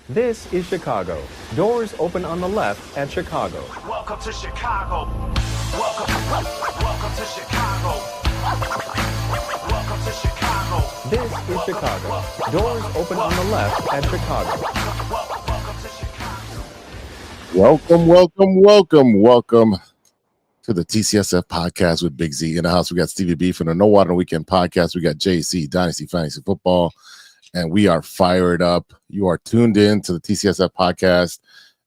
This is Chicago. Doors open on the left at Chicago. Welcome to Chicago. Welcome to Chicago. Welcome to Chicago. This is Chicago. Doors open on the left at Chicago. Welcome to Chicago. Welcome to the TCSF podcast with Big Z. In the house, we got Stevie B from the No Water Weekend podcast. We got JC, Dynasty Fantasy Football, and we are fired up. You are tuned in to the TCSF podcast,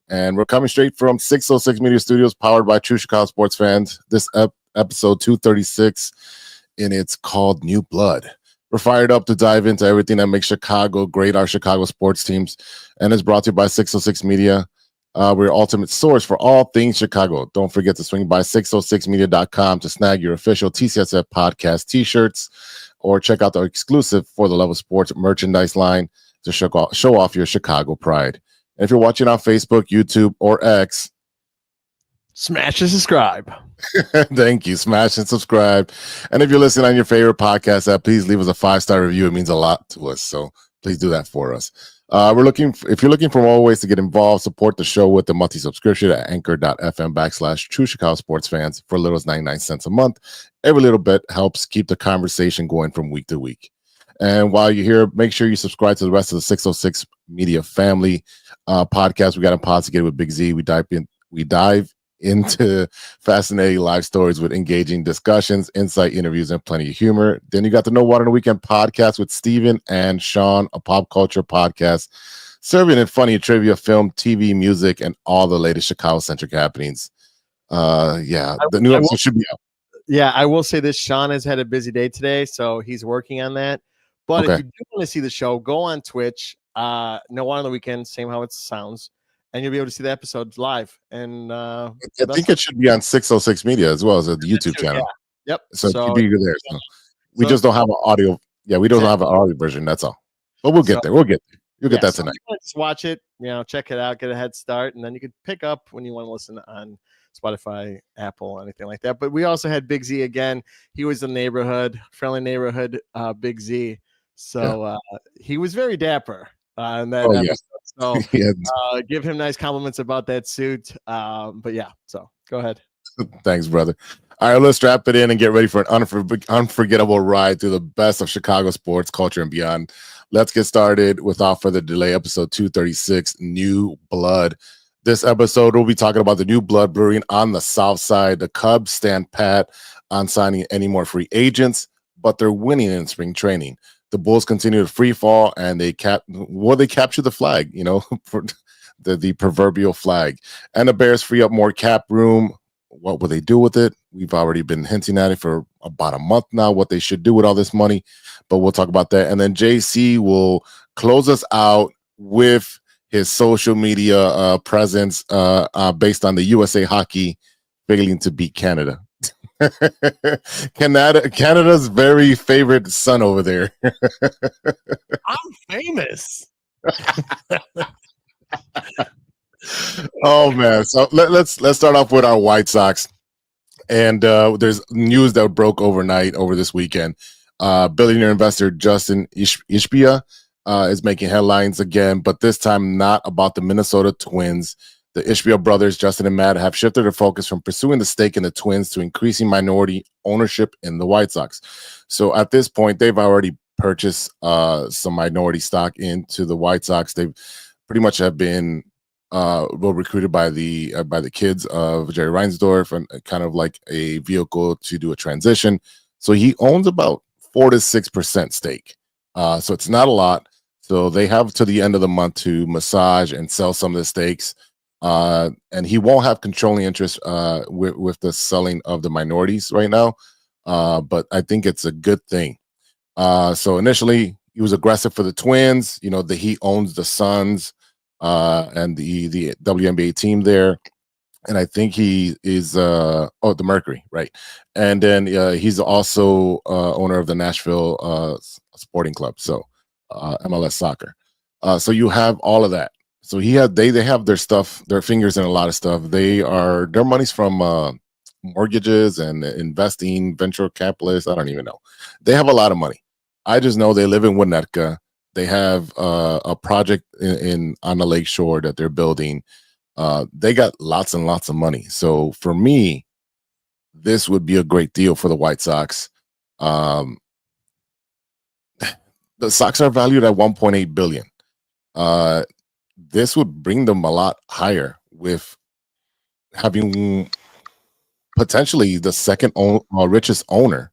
and we're coming straight from 606 Media Studios, powered by True Chicago Sports Fans. This episode 236, and it's called New Blood. We're fired up to dive into everything that makes Chicago great, our Chicago sports teams, and it's brought to you by 606 Media. We're your ultimate source for all things Chicago. Don't forget to swing by 606media.com to snag your official TCSF podcast t-shirts, or check out the exclusive For the Love of Sports merchandise line to show off your Chicago pride. And if you're watching on Facebook, YouTube, or X, smash and subscribe. thank you. Smash and subscribe. And if you're listening on your favorite podcast app, please leave us a 5-star review. It means a lot to us. So please do that for us. If you're looking for more ways to get involved, support the show with the monthly subscription at anchor.fm/True Chicago Sports Fans for as little as 99 cents a month. Every little bit helps keep the conversation going from week to week. And while you're here, make sure you subscribe to the rest of the 606 Media family podcast. We got Intoxicated with Big Z. We dive into fascinating live stories with engaging discussions, insight, interviews, and plenty of humor. Then you got the No Water on the Weekend podcast with Steven and Sean, a pop culture podcast serving in funny trivia, film, TV, music, and all the latest Chicago-centric happenings. The new episode should be out. Yeah, I will say this. Sean has had a busy day today, so he's working on that. But if you do want to see the show, go on Twitch. No Water on the Weekend, same how it sounds. And you'll be able to see the episodes live. And I think it should be on 606 Media as well as the YouTube channel. Yeah. Yep. So it should be there. So we just don't have an audio. Yeah, we don't have an audio version. That's all. But we'll get there. We'll get there. You'll get that tonight. Just watch it. Check it out. Get a head start, and then you can pick up when you want to listen on Spotify, Apple, anything like that. But we also had Big Z again. He was the friendly neighborhood Big Z. So he was very dapper in that episode. Yeah. So give him nice compliments about that suit. But yeah, so go ahead. Thanks, brother. All right, let's strap it in and get ready for an unforgettable ride through the best of Chicago sports, culture, and beyond. Let's get started without further delay. Episode 236, New Blood. This episode, we'll be talking about the New Blood Brewing on the South Side. The Cubs stand pat on signing any more free agents, but they're winning in spring training. The Bulls continue to free fall, and they capture the flag, for the proverbial flag. And the Bears free up more cap room. What will they do with it? We've already been hinting at it for about a month now, what they should do with all this money, but we'll talk about that. And then JC will close us out with his social media presence based on the USA Hockey failing to beat Canada. Canada's very favorite son over there. I'm famous. Oh man! So let's start off with our White Sox, and there's news that broke overnight over this weekend. Billionaire investor Justin Ishbia is making headlines again, but this time not about the Minnesota Twins. The Ishbia brothers, Justin and Matt, have shifted their focus from pursuing the stake in the Twins to increasing minority ownership in the White Sox. So at this point, they've already purchased some minority stock into the White Sox. They pretty much have been recruited by the kids of Jerry Reinsdorf, and kind of like a vehicle to do a transition. So he owns about 4 to 6% stake. So it's not a lot. So they have to the end of the month to massage and sell some of the stakes. And he won't have controlling interest with the selling of the minorities right now. But I think it's a good thing. So initially he was aggressive for the Twins. He owns the Suns and the WNBA team there. And I think he is the Mercury, right? And then he's also owner of the Nashville Sporting Club, so MLS soccer. So you have all of that. So they have their stuff, their fingers in a lot of stuff. Their money's from mortgages and investing, venture capitalists. I don't even know. They have a lot of money. I just know they live in Winnetka. They have a project on the lake shore that they're building. They got lots and lots of money. So for me, this would be a great deal for the White Sox. The Sox are valued at 1.8 billion. This would bring them a lot higher with having potentially the second richest owner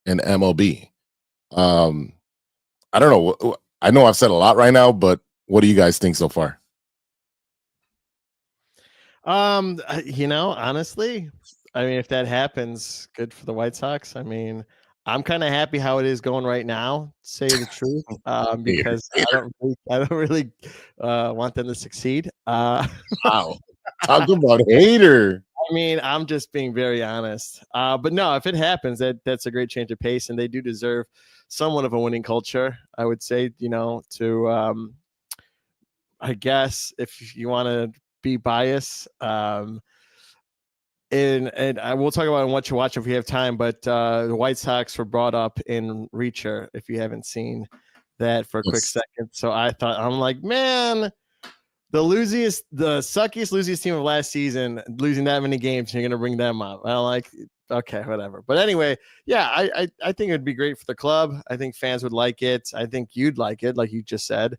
in MLB. I don't know. I know I've said a lot right now, but what do you guys think so far? Honestly, I mean, if that happens, good for the White Sox. I mean, I'm kind of happy how it is going right now, to say the truth, because I don't really want them to succeed. Wow. Talk about hater. I mean, I'm just being very honest. But no, if it happens, that's a great change of pace, and they do deserve somewhat of a winning culture, I would say, to I guess if you want to be biased, and I will talk about what you watch if we have time, but the White Sox were brought up in Reacher, if you haven't seen that for a quick second. So I'm like, man, the suckiest, losiest team of last season, losing that many games, you're gonna bring them up. I'm like, okay, whatever. But anyway, yeah, I think it'd be great for the club. I think fans would like it. I think you'd like it, like you just said.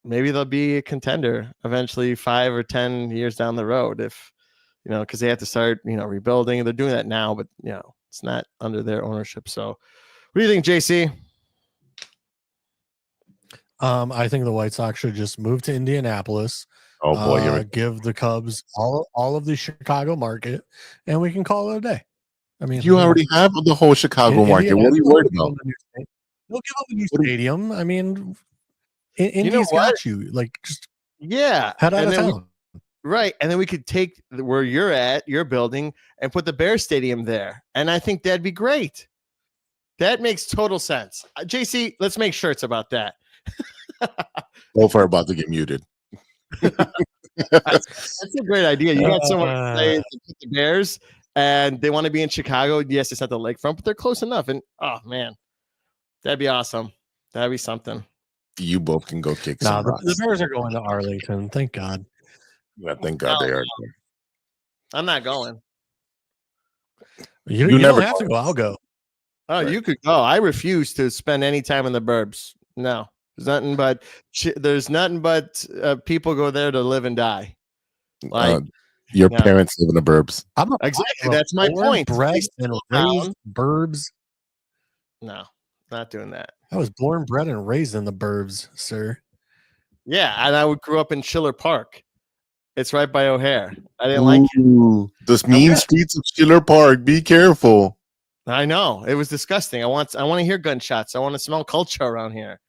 Maybe they'll be a contender eventually 5 or 10 years down the road, if because they have to start rebuilding. They're doing that now, but it's not under their ownership. So what do you think, JC? I think the White Sox should just move to Indianapolis. Oh boy, give the Cubs all of the Chicago market, and we can call it a day. I mean, you already have the whole Chicago market. What are you worried about? They'll give them a new stadium. I mean, Indy's got you. Like, just head out of town. Right. And then we could take where you're at, your building, and put the Bear Stadium there. And I think that'd be great. That makes total sense. JC, let's make shirts about that. Both are about to get muted. That's a great idea. You got someone to play the Bears, and they want to be in Chicago. Yes, it's not the lakefront, but they're close enough. And oh man, that'd be awesome. That'd be something. You both can go kick some rocks. The Bears are going to Arlington. Thank God. Yeah, thank God they are. I'm not going. You never have to go. I'll go. Oh, right. You could go. I refuse to spend any time in the burbs. No, there's nothing but people go there to live and die. Like your parents live in the burbs. Exactly. That's my point. Bred and raised burbs. No, not doing that. I was born, bred, and raised in the burbs, sir. Yeah, and I grew up in Schiller Park. It's right by O'Hare. I didn't like it. Those mean streets of Schiller Park. Be careful. I know. It was disgusting. I want to hear gunshots. I want to smell culture around here.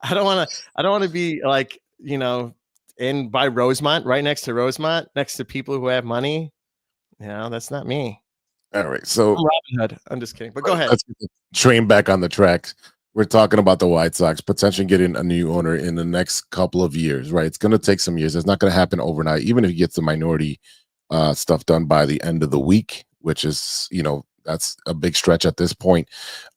I don't want to be like, in by Rosemont, right next to Rosemont, next to people who have money. That's not me. All right. So I'm Robin Hood. I'm just kidding. But go ahead. Let's get the train back on the tracks. We're talking about the White Sox potentially getting a new owner in the next couple of years, right? It's going to take some years. It's not going to happen overnight, even if he gets the minority stuff done by the end of the week, which is, that's a big stretch at this point.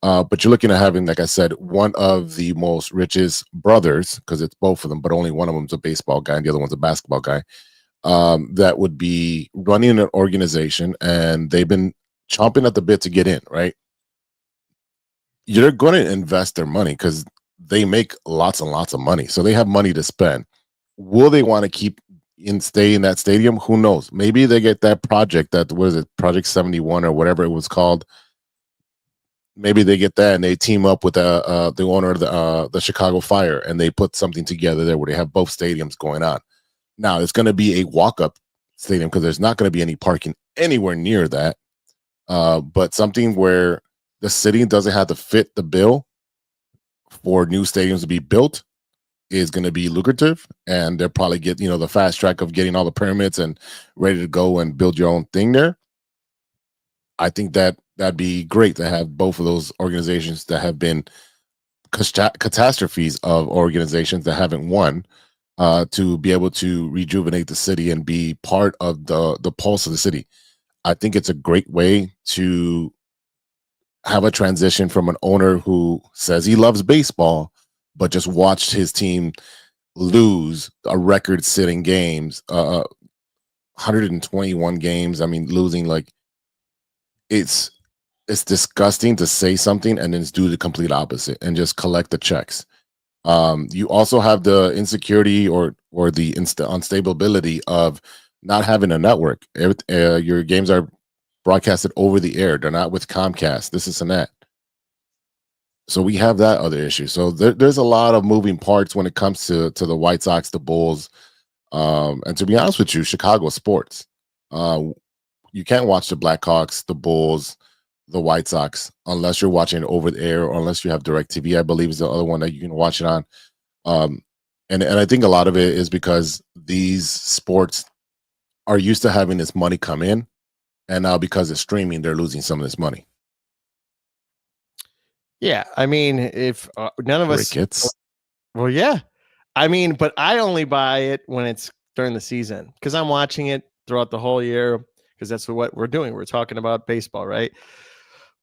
But you're looking at having, like I said, one of the most richest brothers, because it's both of them, but only one of them's a baseball guy and the other one's a basketball guy, that would be running an organization, and they've been chomping at the bit to get in, right? You're going to invest their money because they make lots and lots of money. So they have money to spend. Will they want to stay in that stadium? Who knows? Maybe they get that project, Project 71 or whatever it was called. Maybe they get that and they team up with the owner of the Chicago Fire, and they put something together there where they have both stadiums going on. Now, it's going to be a walk-up stadium because there's not going to be any parking anywhere near that. But something where the city doesn't have to fit the bill for new stadiums to be built is going to be lucrative, and they'll probably get the fast track of getting all the permits and ready to go and build your own thing there. I think that'd be great to have both of those organizations that have been catastrophes of organizations that haven't won, to be able to rejuvenate the city and be part of the pulse of the city. I think it's a great way to have a transition from an owner who says he loves baseball, but just watched his team lose a record-setting games, 121 games. I mean, losing like it's disgusting to say something and then do the complete opposite and just collect the checks. You also have the insecurity or the unstability of not having a network. Your games are broadcasted over the air. They're not with Comcast. This and that. So we have that other issue. So there's a lot of moving parts when it comes to the White Sox, the Bulls, and to be honest with you, Chicago sports. You can't watch the Blackhawks, the Bulls, the White Sox unless you're watching it over the air, or unless you have DirecTV, I believe is the other one that you can watch it on. And I think a lot of it is because these sports are used to having this money come in, and now because of streaming, they're losing some of this money. Yeah, I mean, if none of us, Crickets. well, yeah, I mean, but I only buy it when it's during the season because I'm watching it throughout the whole year because that's what we're doing. We're talking about baseball, right?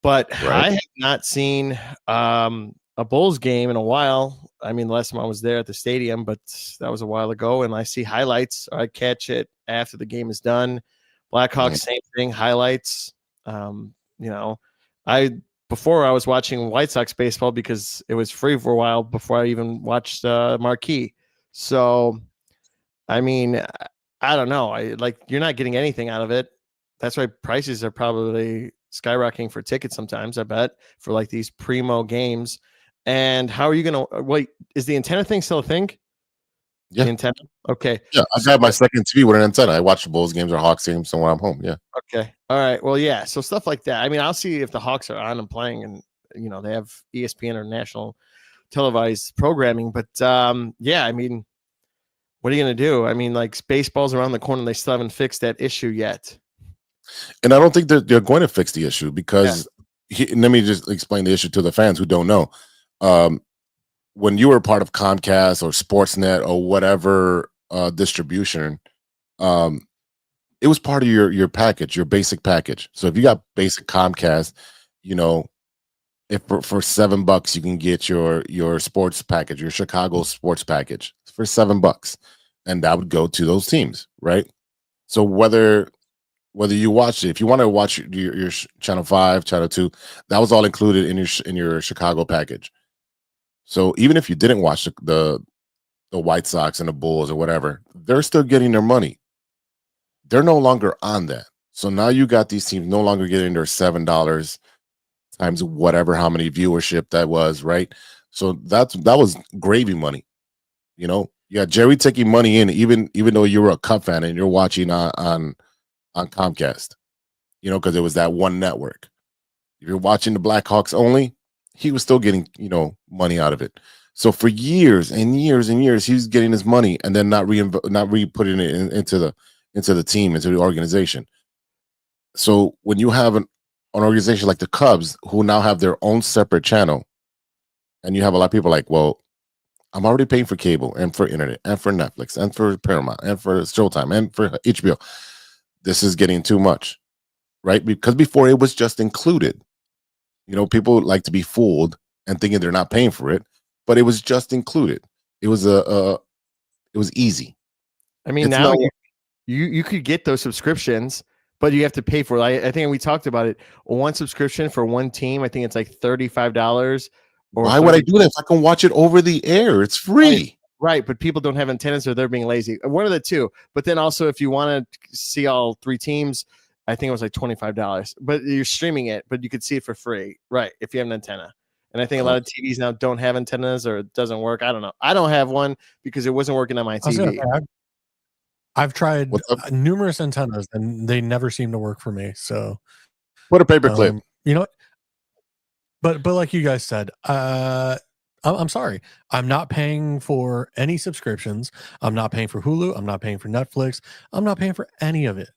But I have not seen a Bulls game in a while. I mean, the last time I was there at the stadium, but that was a while ago. And I see highlights. I catch it after the game is done. Blackhawks, same thing, highlights. Before I was watching White Sox baseball because it was free for a while before I even watched Marquee. So, I mean, I don't know. You're not getting anything out of it. That's why prices are probably skyrocketing for tickets sometimes, I bet, for like these primo games. And how are you going to wait? Is the antenna thing still a thing? Yeah. The antenna? Okay. Yeah, I got my second TV with an antenna. I watch the Bulls games or Hawks games somewhere I'm home. Yeah. Okay. All right. Well, yeah. So stuff like that. I mean, I'll see if the Hawks are on and playing, and they have ESPN or national televised programming. But yeah, I mean, what are you going to do? I mean, like baseball's around the corner. They still haven't fixed that issue yet. And I don't think they're going to fix the issue because let me just explain the issue to the fans who don't know. When you were part of Comcast or Sportsnet or whatever distribution, it was part of your package, your basic package. So if you got basic Comcast, if for $7 you can get your sports package, your Chicago sports package for $7, and that would go to those teams, right? So whether you watched it, if you want to watch your Channel 5, Channel 2, that was all included in your Chicago package. So even if you didn't watch the White Sox and the Bulls or whatever, they're still getting their money. They're no longer on that. So now you got these teams no longer getting their $7 times whatever, how many viewership that was, right? So that was gravy money. You got Jerry taking money in, even though you were a Cub fan and you're watching on Comcast, because it was that one network. If you're watching the Blackhawks only, he was still getting, money out of it. So for years and years and years, he was getting his money and then not re-putting it into the team, into the organization. So when you have an organization like the Cubs, who now have their own separate channel, and you have a lot of people like, well, I'm already paying for cable and for internet and for Netflix and for Paramount and for Showtime and for HBO. This is getting too much, right? Because before it was just included. People like to be fooled and thinking they're not paying for it, but it was just included. It was it was easy. I mean, now you could get those subscriptions, but you have to pay for it. I think we talked about it. One subscription for one team, I think it's like $35. Why would I do that if I can watch it over the air? It's free. Right, but people don't have antennas or they're being lazy. One of the two. But then also, if you want to see all three teams, I think it was like $25. But you're streaming it, but you could see it for free, right, if you have an antenna. And I think a lot of TVs now don't have antennas or it doesn't work. I don't know. I don't have one because it wasn't working on my TV. I've tried numerous antennas and they never seem to work for me. So put a paperclip. But like you guys said, I'm sorry. I'm not paying for any subscriptions. I'm not paying for Hulu. I'm not paying for Netflix. I'm not paying for any of it.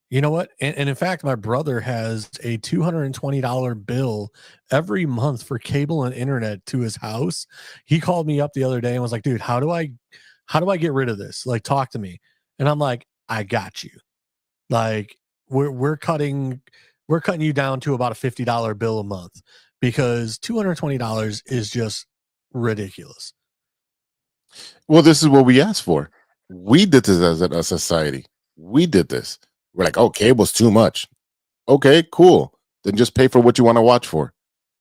You know what? And in fact, my brother has a $220 bill every month for cable and internet to his house. He called me up the other day and was like, dude, how do I get rid of this? Like, talk to me. And I'm like, I got you. Like, we're cutting we're cutting you down to about a $50 bill a month because $220 is just ridiculous. Well, this is what we asked for. We did this as a society. We did this. We're like, oh, cable's too much. Okay, cool. Then just pay for what you want to watch for.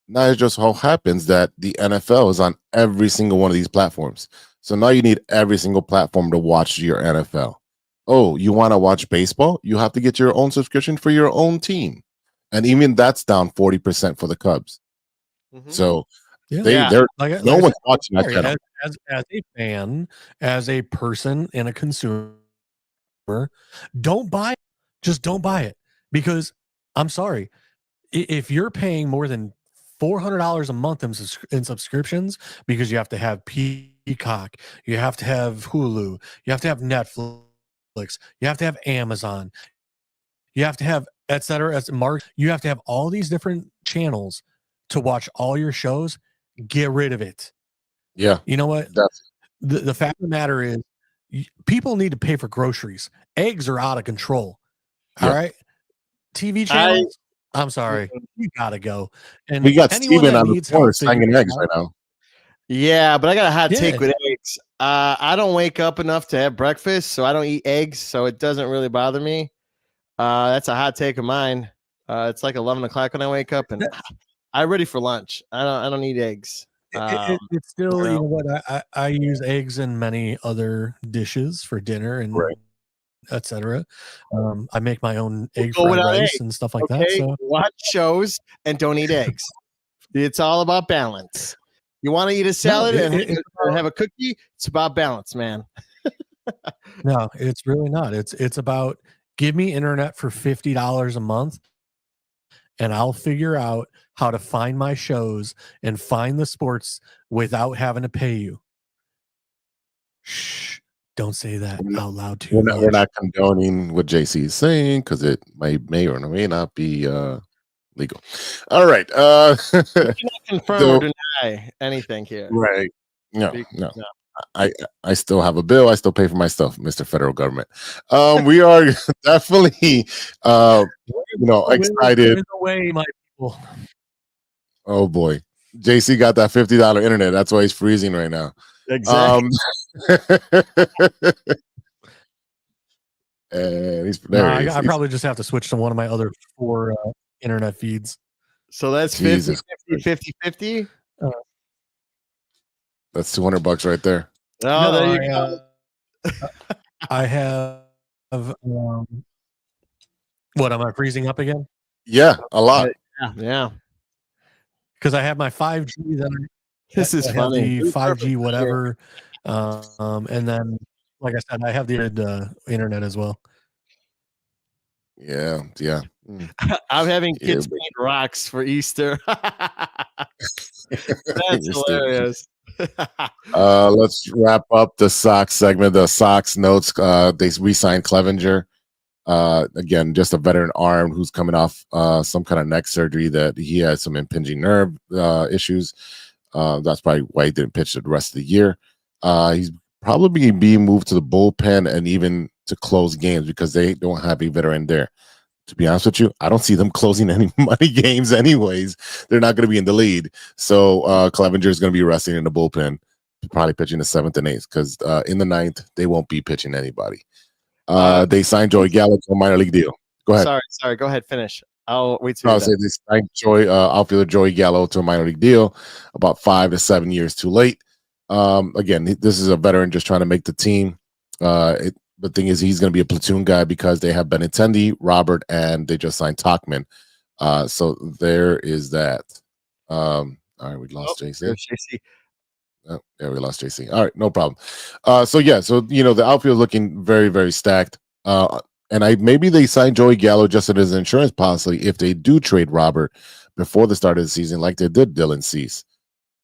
Now it just so happens that the NFL is on every single one of these platforms. So now you need every single platform to watch your NFL. Oh, you want to watch baseball? You have to get your own subscription for your own team. And even that's down 40% for the Cubs. Mhm. So Yeah. they're Like no I one's said, watching that sorry, channel. as a fan, as a person and a consumer, don't buy it. Just don't buy it. Because I'm sorry, if you're paying more than $400 a month in subscriptions because you have to have Peacock, you have to have Hulu, you have to have Netflix, you have to have Amazon, you have to have et cetera, as Mark, you have to have all these different channels to watch all your shows. Get rid of it. Yeah. You know what? That's The fact of the matter is, people need to pay for groceries. Eggs are out of control. All Yeah. right. TV channels, I'm sorry, you gotta go. And we got anyone Steven that on the needs corner help figuring slanging it eggs out- right now. Yeah, but I got a hot Yeah. take with eggs. I don't wake up enough to have breakfast, so I don't eat eggs, so it doesn't really bother me. That's a hot take of mine. It's like 11 o'clock when I wake up, and I'm ready for lunch. I don't eat eggs. it's still, you you know. know what? I use eggs in many other dishes for dinner and Right. etc. I make my own egg go fried without rice eggs, and stuff like that. Okay, So watch shows and don't eat eggs. It's all about balance. You want to eat a salad and have a cookie? It's about balance, man. no, it's really not. It's about give me internet for $50 a month, and I'll figure out how to find my shows and find the sports without having to pay you. Shh! Don't say that out loud too much. We're not condoning what JC is saying because it may or may not be legal. All right. You cannot confirm So- or deny anything here. Right. No, Be- no. no. I still have a bill. I still pay for my stuff, Mr. Federal Government. We are definitely excited. Away, my people. Oh boy. JC got that $50 internet. That's why he's freezing right now. Exactly. And he's No, there. he is. I probably just have to switch to one of my other 4 internet feeds. So that's 50, Jesus 50, 50, 50. That's $200 right there. Oh, No, there you go. I have what am I freezing up again? Yeah, a lot. Yeah. Because I have my 5G that This is I have funny. the 5G whatever, and then like I said, I have the internet as well. Yeah. Mm. I'm having Yeah, kids but- paint rocks for Easter. That's You're stupid. hilarious. Let's wrap up the Sox segment. The Sox notes. They re-signed Clevenger. Again, just a veteran arm who's coming off some kind of neck surgery that he had some impinging nerve issues. That's probably why he didn't pitch the rest of the year. He's probably being moved to the bullpen and even to close games because they don't have a veteran there. To be honest with you, I don't see them closing any money games anyways. They're not going to be in the lead. So Clevenger is going to be resting in the bullpen, probably pitching the 7th and 8th because in the 9th, they won't be pitching anybody. They signed Joey Gallo to a minor league deal. Go ahead. Sorry. Go ahead. Finish. I'll wait till No, you're say done. they signed outfielder Joey Gallo to a minor league deal about 5 to 7 years too late. Again, this is a veteran just trying to make the team. The thing is, he's going to be a platoon guy because they have Benintendi, Robert, and they just signed Tachman. So there is that. All right, we lost JC. There's JC. Oh, yeah, we lost JC. All right, no problem. So the outfield looking very, very stacked. And maybe they signed Joey Gallo just as an insurance policy if they do trade Robert before the start of the season, like they did Dylan Cease.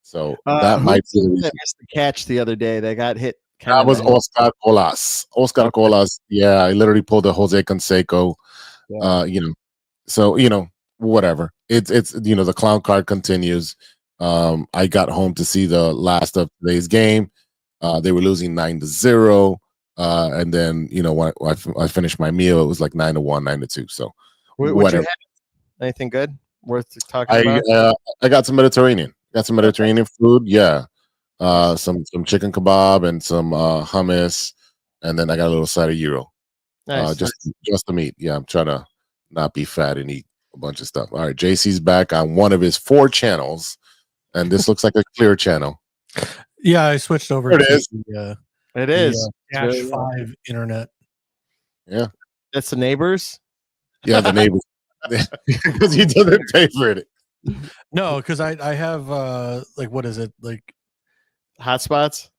So that Who might be the that reason. missed the catch the other day. They got hit. That was kinda- Oscar Colas. Oscar Colas. Yeah, I literally pulled a Jose Canseco. Yeah. So whatever. It's the clown card continues. I got home to see the last of today's game. They were losing 9-0. And then when I finished my meal, it was like 9-1, 9-2. So What you whatever. have Anything good worth talking I about? I got some Mediterranean. Got some Mediterranean food. Yeah. Some chicken kebab and some hummus, and then I got a little side of gyro. Nice. Just the meat. Yeah, I'm trying to not be fat and eat a bunch of stuff. All right, JC's back on one of his 4 channels, and this looks like a clear channel. Yeah, I switched over There it to is. It is. Dash 5 internet. Yeah, That's the neighbors. yeah, the neighbors because he doesn't pay for it. No, because I have like, what is it, like, Hotspots.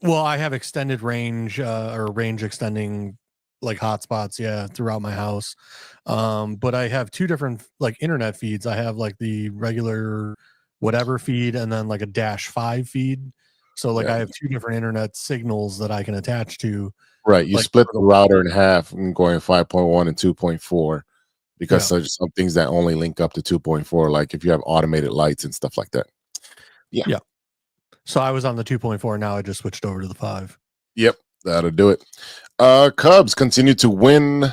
well, I have extended range or range extending like hotspots, yeah, throughout my house. But I have 2 different like internet feeds. I have like the regular whatever feed and then like a dash 5 feed. So like Yeah. I have 2 different internet signals that I can attach to. Right, you Like, split the router in half and going 5.1 and 2.4 because there's some things that only link up to 2.4, like if you have automated lights and stuff like that. Yeah. So I was on the 2.4. Now I just switched over to the 5. Yep, that'll do it. Cubs continue to win.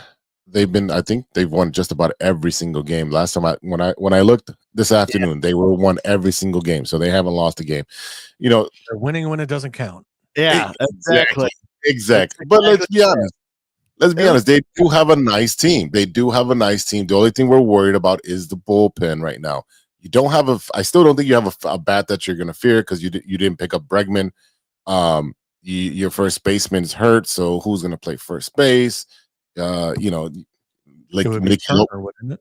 I think they've won just about every single game. Last time when I looked this afternoon, they won every single game, so they haven't lost a game. You know, They're winning when it doesn't count. Yeah, exactly. Exactly. But let's be honest. Let's be honest. They do have a nice team. The only thing we're worried about is the bullpen right now. You don't have I still don't think you have a bat that you're going to fear because you didn't pick up Bregman. Your first baseman's hurt, so who's going to play first base? Like It would be Turner, wouldn't it?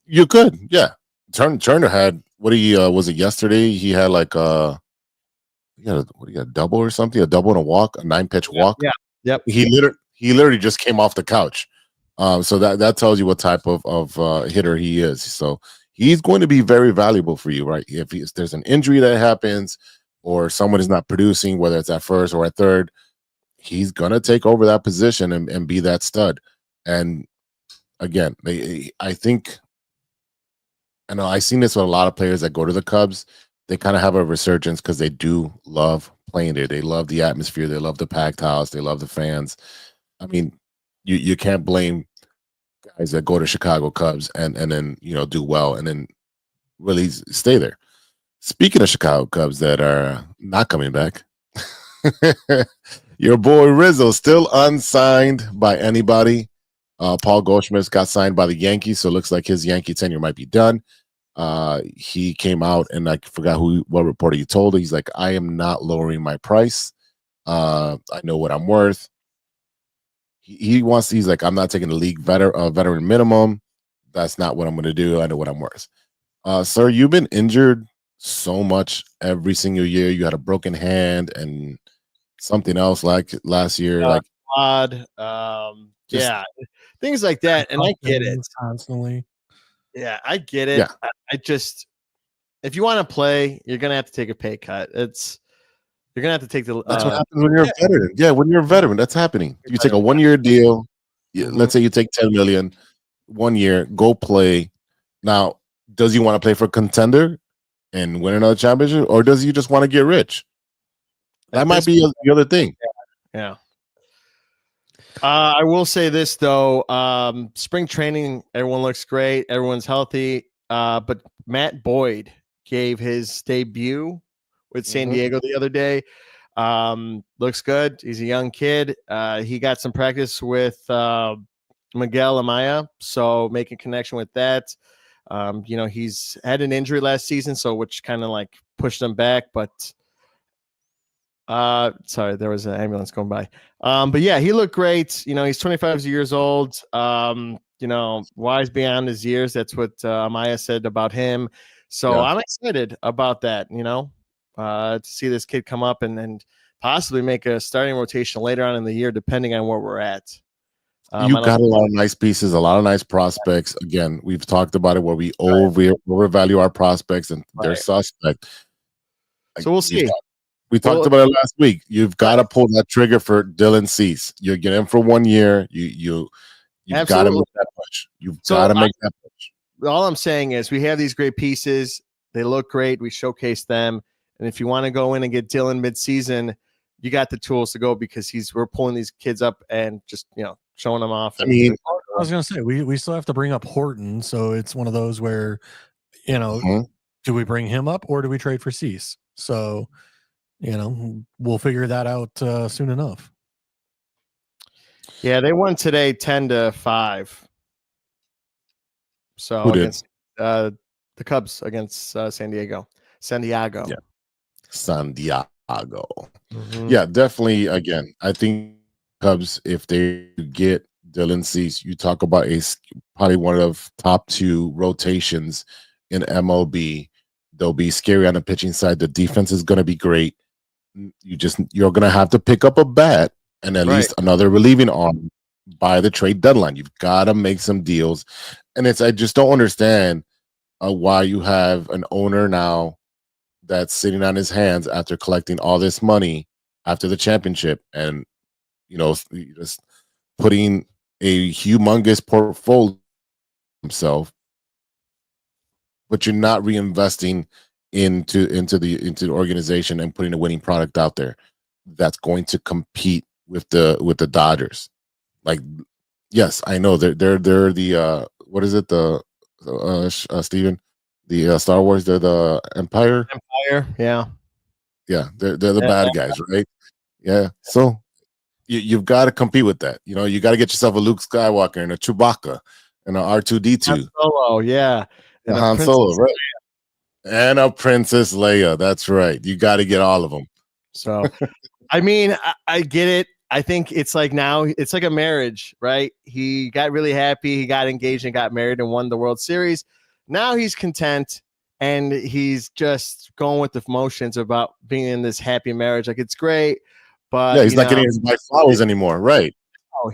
You could, yeah. Turner had was it yesterday? He had like he got a double or something, a double and a walk, a 9-pitch walk. Yeah. Yep. He literally just came off the couch. So that tells you what type of hitter he is. So he's going to be very valuable for you, right? If there's an injury that happens or someone is not producing, whether it's at first or at third, he's gonna take over that position and be that stud. And again, I think, I know I've seen this with a lot of players that go to the Cubs. They kind of have a resurgence because they do love playing there. They love the atmosphere. They love the packed house. They love the fans. I mean, you can't blame guys that go to Chicago Cubs and then do well and then really stay there. Speaking of Chicago Cubs that are not coming back, your boy Rizzo still unsigned by anybody. Paul Goldschmidt got signed by the Yankees, so it looks like his Yankee tenure might be done. He came out and I forgot what reporter he told. He's like, I am not lowering my price. I know what I'm worth. He's like, I'm not taking the league veteran minimum. That's not what I'm going to do. I know what I'm worth. Sir, you've been injured so much every single year. You had a broken hand and something else like last year, like odd. Yeah, things like that. And I get it constantly. Yeah, I get it. Yeah. I just, if you want to play, you're gonna have to take a pay cut. You're gonna have to take the. That's what happens when you're a veteran. Yeah, when you're a veteran, that's happening. You take a 1-year deal. Let's say you take $10 million, 1 year, go play. Now, does he want to play for a contender and win another championship, or does he just want to get rich? That might be the other thing. Yeah. I will say this though, spring training, everyone looks great, everyone's healthy. But Matt Boyd gave his debut with San Diego the other day. Looks good. He's a young kid. He got some practice with Miguel Amaya, so making connection with that. He's had an injury last season, so which kind of like pushed him back, but sorry, there was an ambulance going by. But yeah, he looked great. He's 25 years old. Wise beyond his years. That's what Amaya said about him. So I'm excited about that, to see this kid come up and possibly make a starting rotation later on in the year, depending on where we're at. You got a lot of nice pieces, a lot of nice prospects. Again, we've talked about it where we overvalue our prospects and their suspect. So we'll see. We talked about it last week. You've got to pull that trigger for Dylan Cease. You're getting him for 1 year. You've got to make that push. You've got to make that push. All I'm saying is we have these great pieces. They look great. We showcase them. And if you want to go in and get Dylan midseason, you got the tools to go because we're pulling these kids up and just, showing them off. I mean, I was gonna say we still have to bring up Horton, so it's one of those where, you know, Mhm. do we bring him up or do we trade for Cease? So, we'll figure that out soon enough. Yeah, they won today 10-5. So Who did? against the Cubs against San Diego. Yeah. San Diego. Mhm. Yeah, definitely. Again, I think Cubs, if they get Dylan Cease, you talk about probably one of top 2 rotations in MLB. They'll be scary on the pitching side. The defense is going to be great. You're going to have to pick up a bat and at Right. least another relieving arm by the trade deadline. You've got to make some deals, and I just don't understand why you have an owner now that's sitting on his hands after collecting all this money after the championship, and just putting a humongous portfolio himself, but you're not reinvesting into the organization and putting a winning product out there that's going to compete with the Dodgers. Like, yes, I know they're the what is it, the Steven, the Star Wars, they're the Empire. Yeah. Yeah, they're the Yeah. bad guys, right? Yeah, so you've got to compete with that. You got to get yourself a Luke Skywalker and a Chewbacca and an R2D2. Han Solo, yeah. And a Han Princess Solo, right? And a Princess Leia. That's right. You got to get all of them. So, I mean, I get it. I think it's like now it's like a marriage, right? He got really happy. He got engaged and got married and won the World Series. Now he's content and he's just going with the motions about being in this happy marriage. Like, it's great, but Yeah, he's not getting his white flowers anymore, right?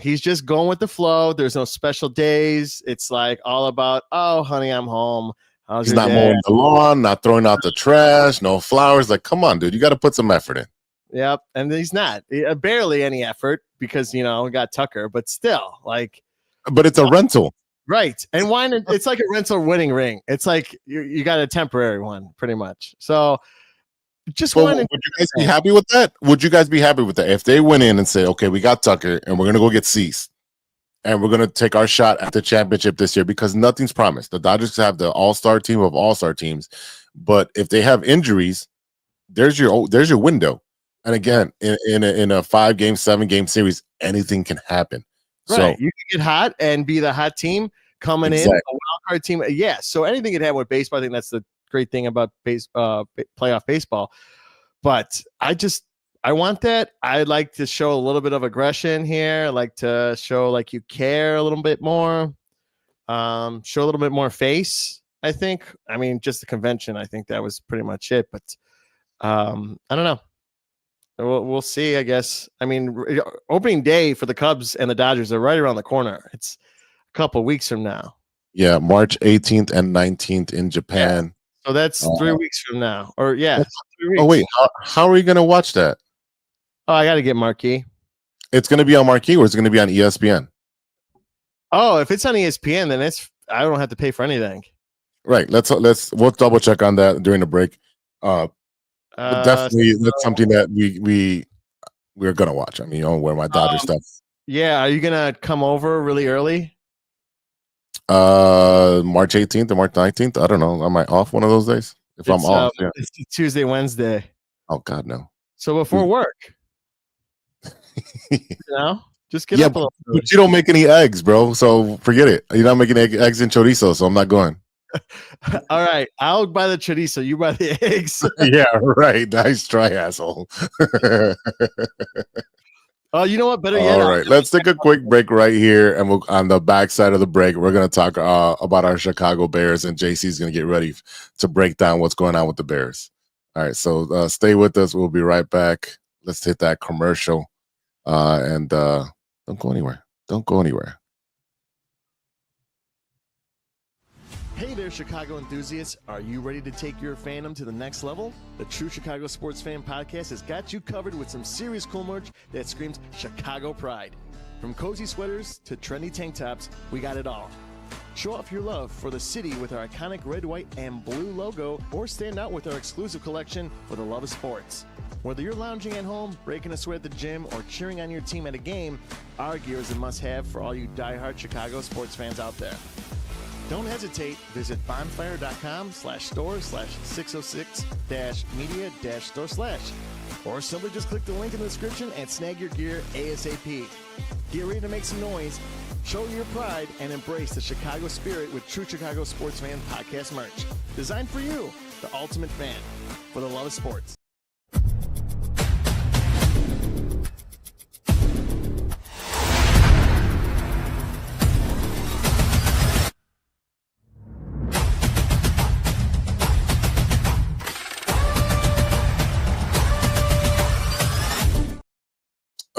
He's just going with the flow. There's no special days. It's like all about, oh, honey, I'm home. How's He's your not day? mowing the lawn, not throwing out the trash, no flowers. Like, come on, dude, you got to put some effort in. Yep, and he's not barely any effort because we got Tucker, but still, like, But it's a rental. right? And why? It's like a rental wedding ring. It's like you got a temporary one, pretty much. So, just Well, wanted. would you guys be happy with that? Would you guys be happy with that if they went in and said, "Okay, we got Tucker, and we're gonna go get Cease, and we're gonna take our shot at the championship this year because nothing's promised." The Dodgers have the all-star team of all-star teams, but if they have injuries, there's your window. And again, in a 5-game, 7-game series, anything can happen. Right, So you can get hot and be the hot team coming in, a wild card team. Yeah, so anything can happen with baseball. I think that's the great thing about playoff baseball. But I want that. I'd like to show a little bit of aggression here. I'd like to show like you care a little bit more. Show a little bit more face. I think. I mean, just the convention. I think that was pretty much it. But I don't know. We'll see, I guess. I mean, opening day for the Cubs and the Dodgers are right around the corner. It's a couple weeks from now. yeah, March 18th and 19th in Japan. So that's 3 weeks from now. Or 3 weeks. Oh wait, how are you gonna watch that? Oh, I got to get Marquee. It's gonna be on Marquee or it's gonna be on ESPN. Oh, if it's on ESPN, then I don't have to pay for anything. Right. We'll double check on that during the break. But definitely, that's something that we're gonna watch. I mean, wear my Dodger stuff. Yeah, are you gonna come over really early? March 18th or March 19th. I don't know. Am I off one of those days? If I'm off, yeah. It's Tuesday, Wednesday. Oh God, no. So before work, just get Yeah, up a little. but you don't make any eggs, bro. So forget it. You're not making eggs and chorizo, so I'm not going. All right, I'll buy the chorizo. You buy the eggs. Yeah, right. Nice try, asshole. Oh, you know what? Better yet. All right, let's take a quick break right here, and on the back side of the break, we're going to talk about our Chicago Bears, and JC's going to get ready to break down what's going on with the Bears. All right, so stay with us. We'll be right back. Let's hit that commercial, and don't go anywhere. Don't go anywhere. Hey there, Chicago enthusiasts. Are you ready to take your fandom to the next level? The True Chicago Sports Fan Podcast has got you covered with some serious cool merch that screams Chicago pride. From cozy sweaters to trendy tank tops, we got it all. Show off your love for the city with our iconic red, white, and blue logo, or stand out with our exclusive collection for the love of sports. Whether you're lounging at home, breaking a sweat at the gym, or cheering on your team at a game, our gear is a must-have for all you diehard Chicago sports fans out there. Don't hesitate. Visit bonfire.com/store/606-media-store/. Or simply just click the link in the description and snag your gear ASAP. Get ready to make some noise, show your pride, and embrace the Chicago spirit with True Chicago Sports Fan podcast merch. Designed for you, the ultimate fan, for the love of sports.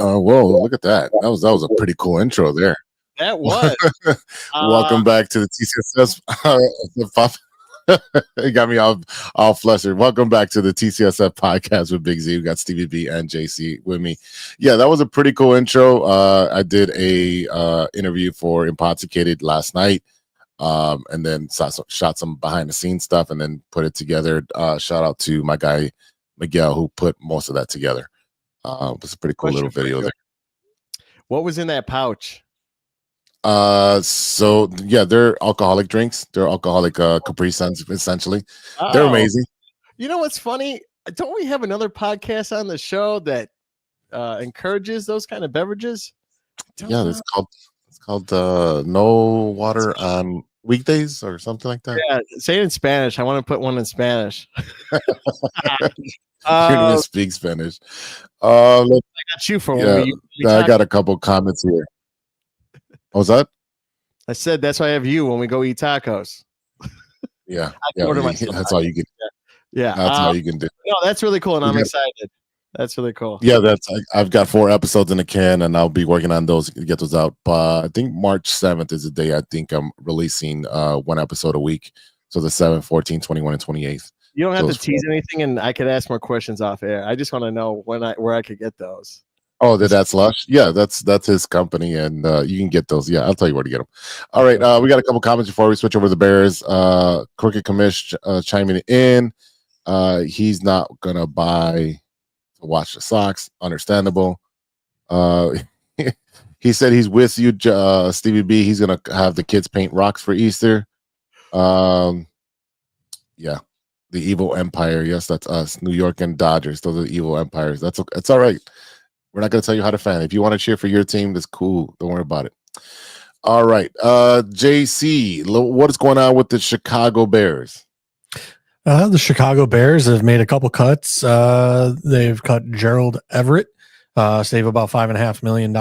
Whoa, look at that. That was a pretty cool intro there. That was. Welcome back to the TCSS. It got me all flustered. Welcome back to the TCSF podcast with Big Z. We got Stevie B and JC with me. Yeah, that was a pretty cool intro. I did a interview for Intoxicated last night, and then shot some behind the scenes stuff and then put it together. Shout out to my guy Miguel who put most of that together. It was a pretty cool little video there. What was in that pouch? So yeah, they're alcoholic drinks. They're alcoholic Capri Suns, essentially. Uh-oh. They're amazing. You know what's funny? Don't we have another podcast on the show that encourages those kind of beverages? Yeah, it's called No Water on Weekdays or something like that. Yeah, say it in Spanish. I want to put one in Spanish. You don't even speak Spanish. I got you for yeah, one. I got a couple comments here. What was that? I said that's why I have you when we go eat tacos. Yeah, order that's all you can. Yeah, that's all you can do. No, that's really cool, and I'm excited. That's really cool. Yeah, I've got 4 episodes in the can, and I'll be working on those to get those out. But I think March 7th is the day I think I'm releasing 1 episode a week. So the 7th, 14th, 21, and 28th. You don't have to tease anything, and I could ask more questions off air. I just want to know where I could get those. Oh, that's Lush. Yeah, that's his company, and you can get those. Yeah, I'll tell you where to get them. All right, we got a couple comments before we switch over to the Bears. Crooked Commish chiming in. He's not gonna buy to watch the Sox. Understandable. He said he's with you, Stevie B. He's gonna have the kids paint rocks for Easter. Yeah. The evil empire. Yes, that's us. New York and Dodgers. Those are the evil empires. That's all right. We're not going to tell you how to fan. If you want to cheer for your team, that's cool. Don't worry about it. All right. JC, what is going on with the Chicago Bears? The Chicago Bears have made a couple cuts. They've cut Gerald Everett, save about $5.5 million.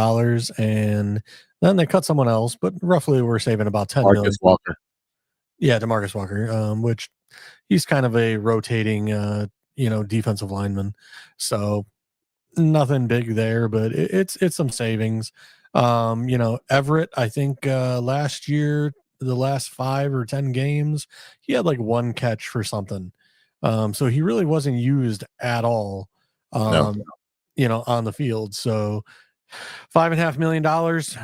And then they cut someone else, but roughly we're saving about $10 million. Marcus Walker. Yeah, DeMarcus Walker, which he's kind of a rotating, defensive lineman. So nothing big there, but it's some savings. Everett, I think last year, the last 5 or 10 games, he had like 1 catch for something. So he really wasn't used at all, on the field. So $5.5 million,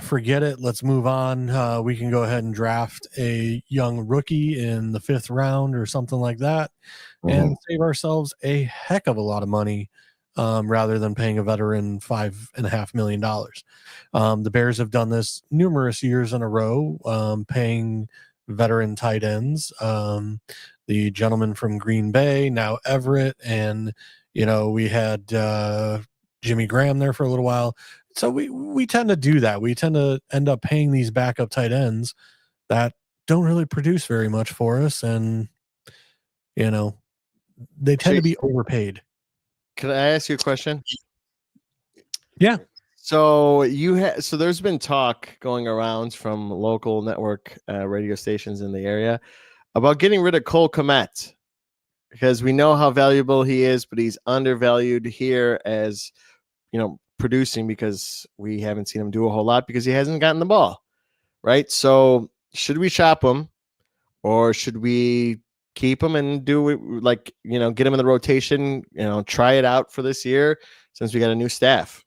forget it. Let's move on. We can go ahead and draft a young rookie in the 5th round or something like that, and save ourselves a heck of a lot of money, rather than paying a veteran $5.5 million. The Bears have done this numerous years in a row, paying veteran tight ends. The gentleman from Green Bay, now Everett, and we had Jimmy Graham there for a little while. So we tend to do that. We tend to end up paying these backup tight ends that don't really produce very much for us, and they tend to be overpaid. Can I ask you a question? Yeah. So there's been talk going around from local network radio stations in the area about getting rid of Cole Kmet, because we know how valuable he is, but he's undervalued here as producing, because we haven't seen him do a whole lot because he hasn't gotten the ball, right? So should we shop him, or should we keep him and do get him in the rotation, try it out for this year since we got a new staff?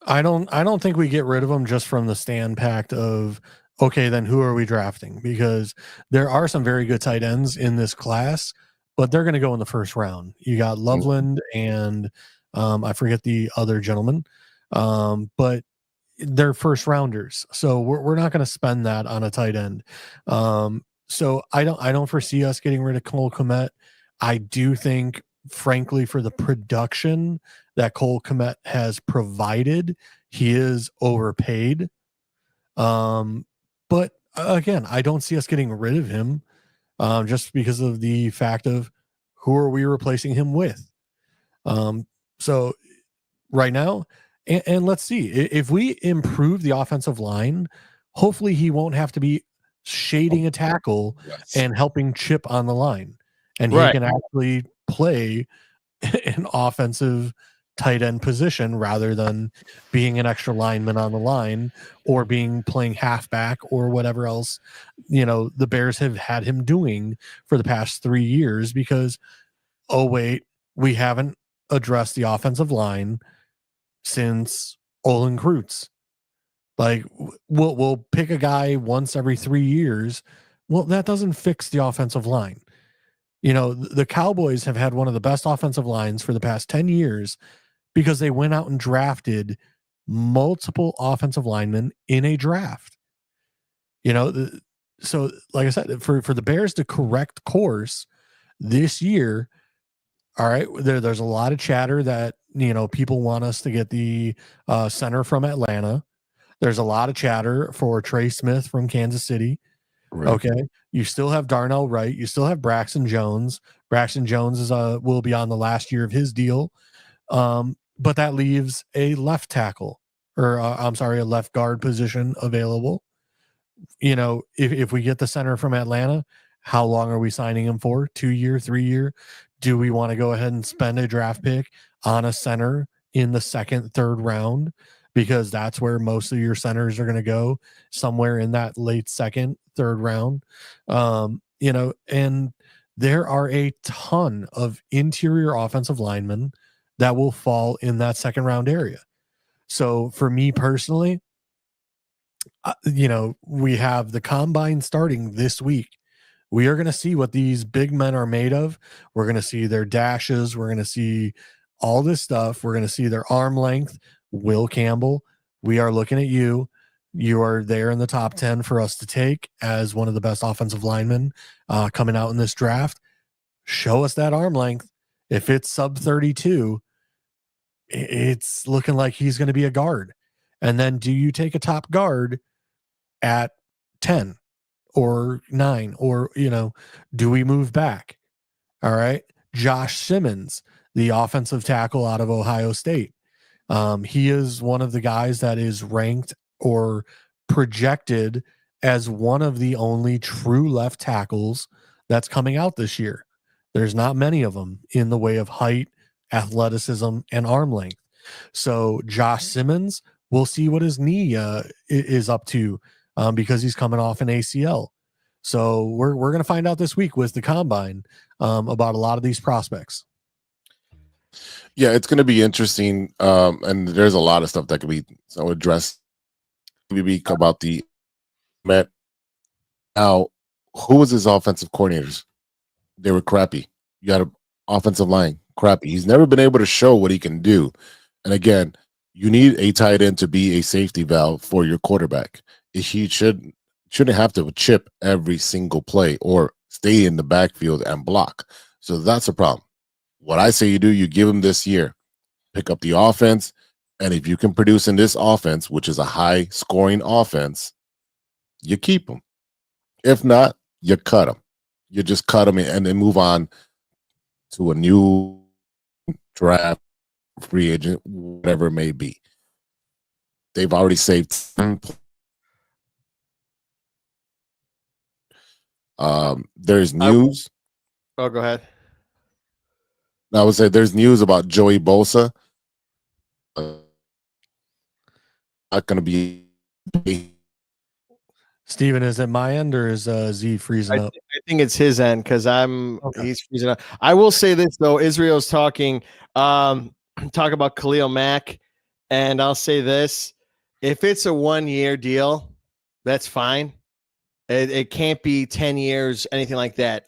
I don't think we get rid of him just from the standpoint of, okay, then who are we drafting? Because there are some very good tight ends in this class, but they're going to go in the first round. You got Loveland and I forget the other gentleman, but they're first rounders. So we're not going to spend that on a tight end. So I don't foresee us getting rid of Cole Kmet. I do think, frankly, for the production that Cole Kmet has provided, he is overpaid. But again, I don't see us getting rid of him just because of the fact of who are we replacing him with. So right now, and let's see if we improve the offensive line, hopefully he won't have to be shading a tackle and helping chip on the line, and he can actually play an offensive tight end position rather than being an extra lineman on the line or playing halfback or whatever else, the Bears have had him doing for the past 3 years because, oh wait, we haven't addressed the offensive line since Olin Kreutz. Like we'll pick a guy once every 3 years. Well, that doesn't fix the offensive line. The Cowboys have had one of the best offensive lines for the past 10 years because they went out and drafted multiple offensive linemen in a draft. So like I said, for the Bears to correct course this year, all right, there's a lot of chatter that, people want us to get the center from Atlanta. There's a lot of chatter for Trey Smith from Kansas City. Right. Okay. You still have Darnell Wright. You still have Braxton Jones. Braxton Jones will be on the last year of his deal. But that leaves a left tackle a left guard position available. If we get the center from Atlanta, how long are we signing him for? 2 year, 3 year? Do we want to go ahead and spend a draft pick on a center in the second, third round? Because that's where most of your centers are going to go, somewhere in that late second, third round. And there are a ton of interior offensive linemen that will fall in that second round area. So for me personally, we have the combine starting this week. We are going to see what these big men are made of. We're going to see their dashes. We're going to see all this stuff. We're going to see their arm length. Will Campbell, we are looking at you. You are there in the top 10 for us to take as one of the best offensive linemen coming out in this draft. Show us that arm length. If it's sub 32, it's looking like he's going to be a guard. And then do you take a top guard at 10 or 9 or, do we move back? All right. Josh Simmons, the offensive tackle out of Ohio State. He is one of the guys that is ranked or projected as one of the only true left tackles that's coming out this year. There's not many of them in the way of height, athleticism, and arm length. So Josh Simmons, we'll see what his knee is up to because he's coming off an ACL. So we're going to find out this week with the combine about a lot of these prospects. Yeah, it's going to be interesting, and there's a lot of stuff that could be addressed. Maybe about the Met. Now, who was his offensive coordinators? They were crappy. You got an offensive line, crappy. He's never been able to show what he can do. And again, you need a tight end to be a safety valve for your quarterback. He shouldn't have to chip every single play or stay in the backfield and block. So that's a problem. What I say you do, you give him this year, pick up the offense, and if you can produce in this offense, which is a high-scoring offense, you keep him. If not, you cut him. You just cut him and then move on to a new draft, free agent, whatever it may be. They've already saved 10 there's news. Go ahead. I would say there's news about Joey Bosa. Not going to be. Steven, is it my end or is Z freezing up? I think it's his end because he's freezing up. I will say this though, Israel's talk about Khalil Mack, and I'll say this: if it's a 1-year deal, that's fine. It can't be 10 years, anything like that.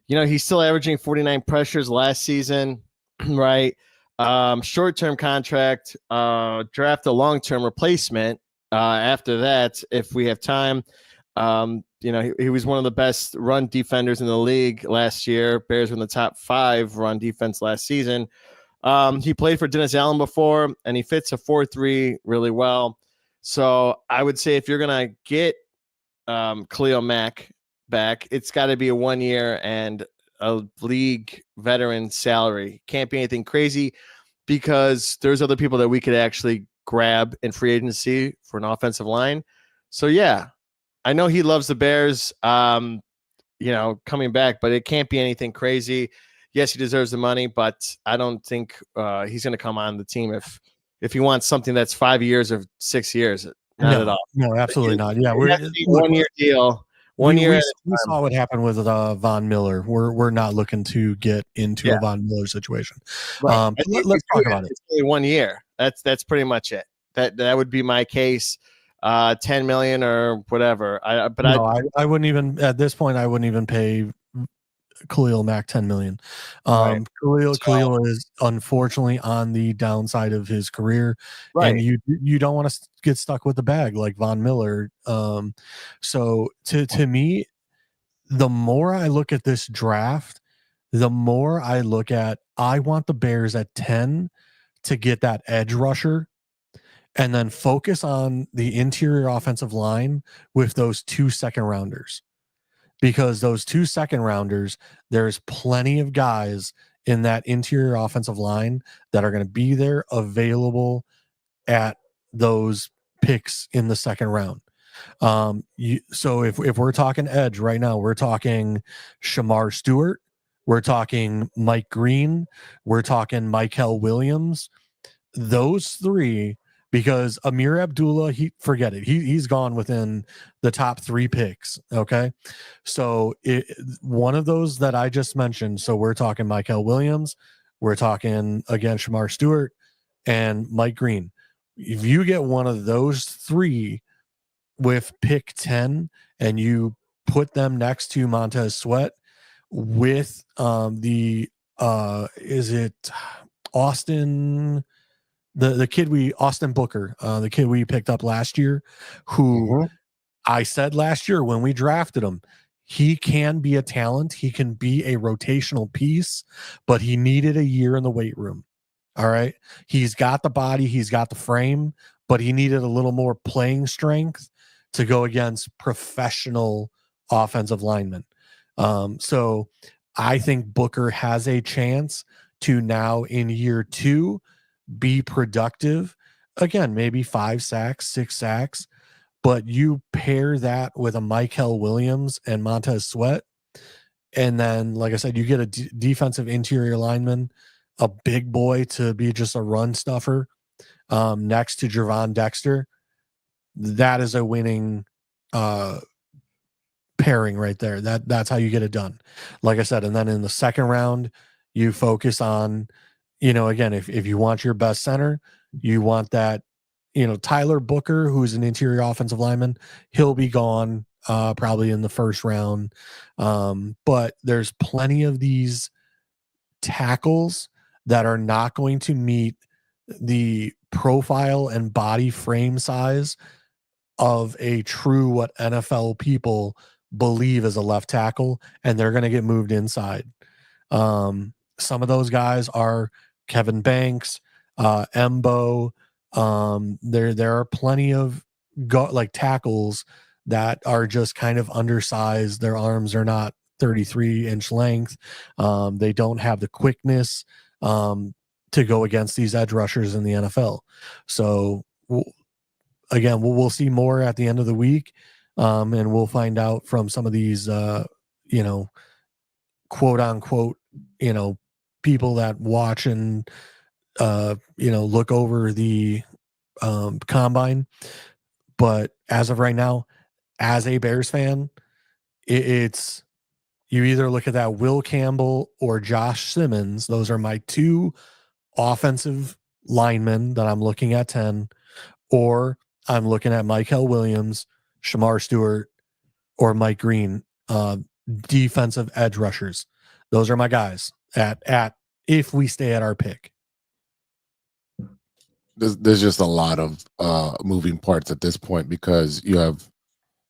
He's still averaging 49 pressures last season, right? Short-term contract, draft a long-term replacement. After that, if we have time, he was one of the best run defenders in the league last year. Bears were in the top 5 run defense last season. He played for Dennis Allen before, and he fits a 4-3 really well. So I would say if you're going to get Khalil Mack back, it's got to be a 1 year and a league veteran salary. Can't be anything crazy because there's other people that we could actually grab in free agency for an offensive line. So yeah, I know he loves the Bears, coming back, but it can't be anything crazy. Yes, he deserves the money, but I don't think he's going to come on the team if he wants something that's 5 years or 6 years. Not at all. No, absolutely not. Yeah, we're 1 year deal. 1 year. We saw what happened with Von Miller. We're not looking to get into a Von Miller situation. Right. Let's talk about it. It's only 1 year. That's pretty much it. That would be my case. 10 million or whatever. I wouldn't even at this point. I wouldn't even pay Khalil Mack 10 million. Right. Khalil is unfortunately on the downside of his career, and you don't want to get stuck with the bag like Von Miller. So to me, the more I look at this draft, the more I look at I want the Bears at 10 to get that edge rusher, and then focus on the interior offensive line with those 2 second rounders. Because those 2 second rounders, there's plenty of guys in that interior offensive line that are going to be there available at those picks in the second round. So if we're talking edge right now, we're talking Shamar Stewart, we're talking Mike Green, we're talking Michael Williams. Those 3. Because Amir Abdullah, forget it. He's gone within the top 3 picks. Okay. So one of those that I just mentioned. So we're talking Michael Williams. We're talking, again, Shamar Stewart and Mike Green. If you get one of those 3 with pick 10 and you put them next to Montez Sweat with is it Austin... The kid Austin Booker, the kid we picked up last year, who I said last year when we drafted him, he can be a talent. He can be a rotational piece, but he needed a year in the weight room. All right. He's got the body, he's got the frame, but he needed a little more playing strength to go against professional offensive linemen. So I think Booker has a chance to now in year 2 be productive again, maybe 5 sacks, 6 sacks, but you pair that with a Michael Williams and Montez Sweat, and then, like I said, you get a defensive interior lineman, a big boy to be just a run stuffer, next to Gervon Dexter. That is a winning pairing right there. That's how you get it done. Like I said, and then in the second round, you focus on, again, if you want your best center, you want that, Tyler Booker, who's an interior offensive lineman, he'll be gone probably in the first round. But there's plenty of these tackles that are not going to meet the profile and body frame size of a true what NFL people believe is a left tackle, and they're going to get moved inside. Some of those guys are Kevin Banks, Embo. There are plenty of tackles that are just kind of undersized. Their arms are not 33-inch length. They don't have the quickness to go against these edge rushers in the NFL. So again, we'll see more at the end of the week, and we'll find out from some of these, quote unquote, people that watch and look over the combine. But as of right now, as a Bears fan, it's you either look at that Will Campbell or Josh Simmons. Those are my 2 offensive linemen that I'm looking at 10, or I'm looking at Michael Williams, Shamar Stewart, or Mike Green, defensive edge rushers. Those are my guys at if we stay at our pick. There's just a lot of moving parts at this point because you have,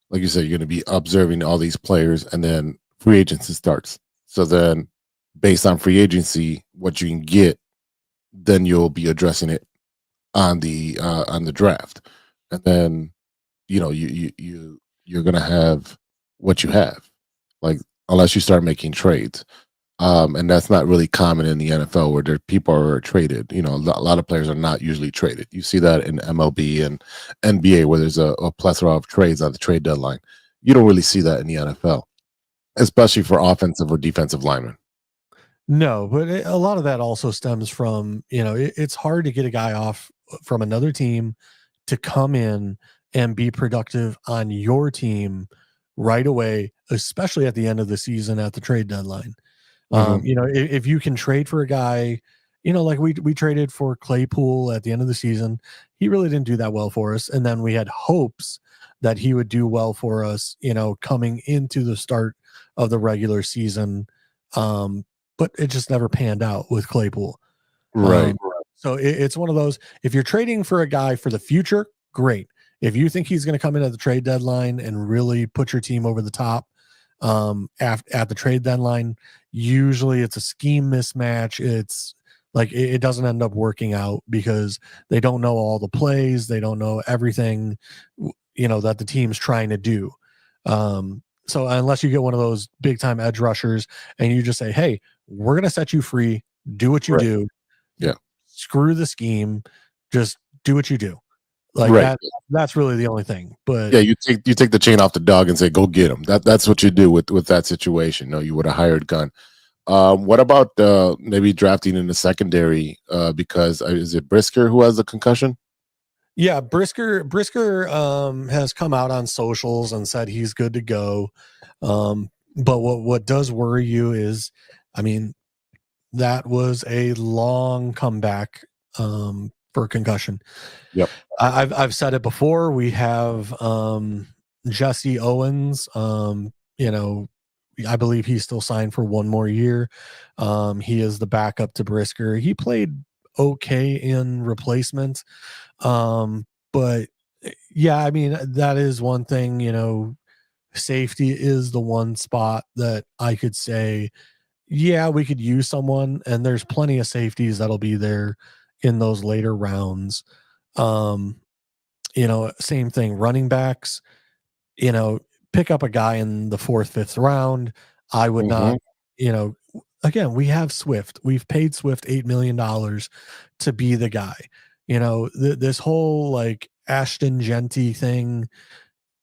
like you said, you're going to be observing all these players, and then free agency starts. So then, based on free agency, what you can get, then you'll be addressing it on the draft, and then you're going to have what you have, like unless you start making trades. And that's not really common in the NFL where people are traded. A lot of players are not usually traded. You see that in MLB and NBA where there's a plethora of trades on the trade deadline. You don't really see that in the NFL, especially for offensive or defensive linemen. No, but a lot of that also stems from, it's hard to get a guy off from another team to come in and be productive on your team right away, especially at the end of the season at the trade deadline. If you can trade for a guy, like we traded for Claypool at the end of the season, he really didn't do that well for us. And then we had hopes that he would do well for us, coming into the start of the regular season. But it just never panned out with Claypool. Right. So it's one of those, if you're trading for a guy for the future, great. If you think he's going to come in at the trade deadline and really put your team over the top, at the trade deadline, usually it's a scheme mismatch. It's like it doesn't end up working out because they don't know all the plays, they don't know everything that the team's trying to do. So unless you get one of those big time edge rushers and you just say, hey, we're gonna set you free, do what you do, screw the scheme, just do what you do. Like that's really the only thing. But yeah, you take the chain off the dog and say, go get him. That's what you do with that situation. No, you would have hired gun. What about maybe drafting in the secondary? Because is it Brisker who has the concussion? Yeah, Brisker has come out on socials and said he's good to go. But what does worry you is, that was a long comeback for concussion. Yep. I've said it before. We have Jesse Owens. I believe he's still signed for one more year. He is the backup to Brisker. He played okay in replacement. But yeah, that is one thing, safety is the one spot that I could say, yeah, we could use someone, and there's plenty of safeties that'll be there in those later rounds. Same thing, running backs, pick up a guy in the 4th, 5th round. I would not, again, we have Swift. We've paid Swift $8 million to be the guy. This whole like Ashton Genty thing,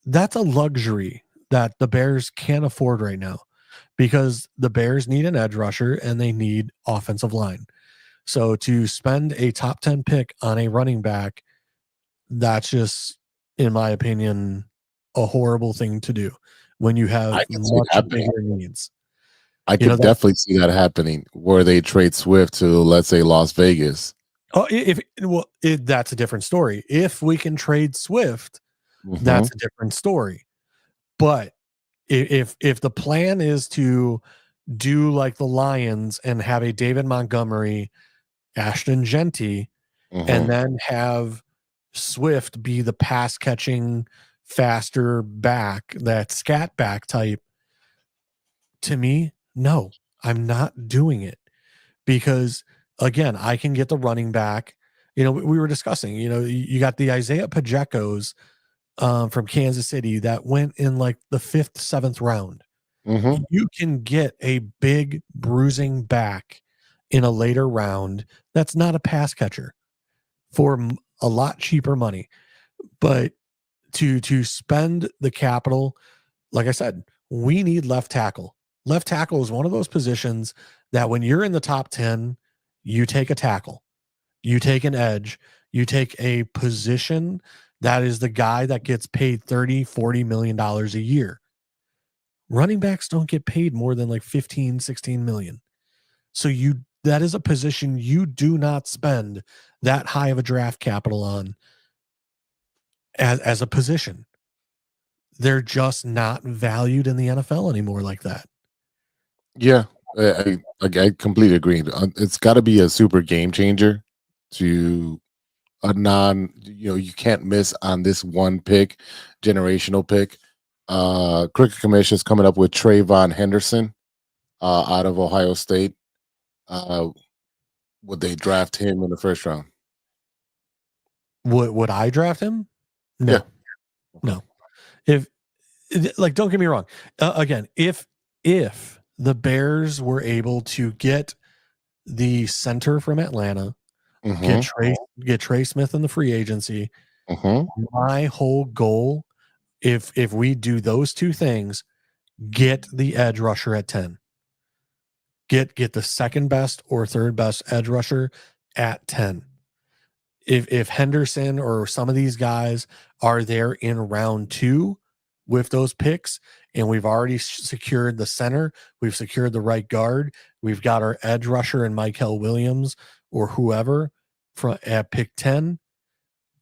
that's a luxury that the Bears can't afford right now because the Bears need an edge rusher and they need offensive line. So to spend a top 10 pick on a running back, that's just, in my opinion, a horrible thing to do when you have much bigger needs. I could definitely see that happening where they trade Swift to, let's say, Las Vegas. Oh, that's a different story. If we can trade Swift, that's a different story. But if the plan is to do like the Lions and have a David Montgomery, Ashton Genty, and then have Swift be the pass catching, faster back, that scat back type, to me, no, I'm not doing it because again, I can get the running back. We were discussing, you got the Isaiah Pacheco's from Kansas City that went in like the 5th, 7th round. You can get a big bruising back in a later round that's not a pass catcher for a lot cheaper money. But to spend the capital, like I said, we need left tackle. Left tackle is one of those positions that when you're in the top 10, you take a tackle, you take an edge, you take a position that is the guy that gets paid $30-40 million a year. Running backs don't get paid more than like 15-16 million. So that is a position you do not spend that high of a draft capital on as a position. They're just not valued in the NFL anymore like that. Yeah, I completely agree. It's got to be a super game changer to a you can't miss on this one pick, generational pick. Cricket Commission is coming up with Trayvon Henderson out of Ohio State. Would they draft him in the first round? Would I draft him? No, Yeah. no. If like, don't get me wrong. Again, if the Bears were able to get the center from Atlanta, get Trey Smith in the free agency, my whole goal, if we do those two things, get the edge rusher at 10. Get the second best or third best edge rusher at 10. If Henderson or some of these guys are there in round 2 with those picks, and we've already secured the center, we've secured the right guard, we've got our edge rusher and Michael Williams or whoever at pick 10,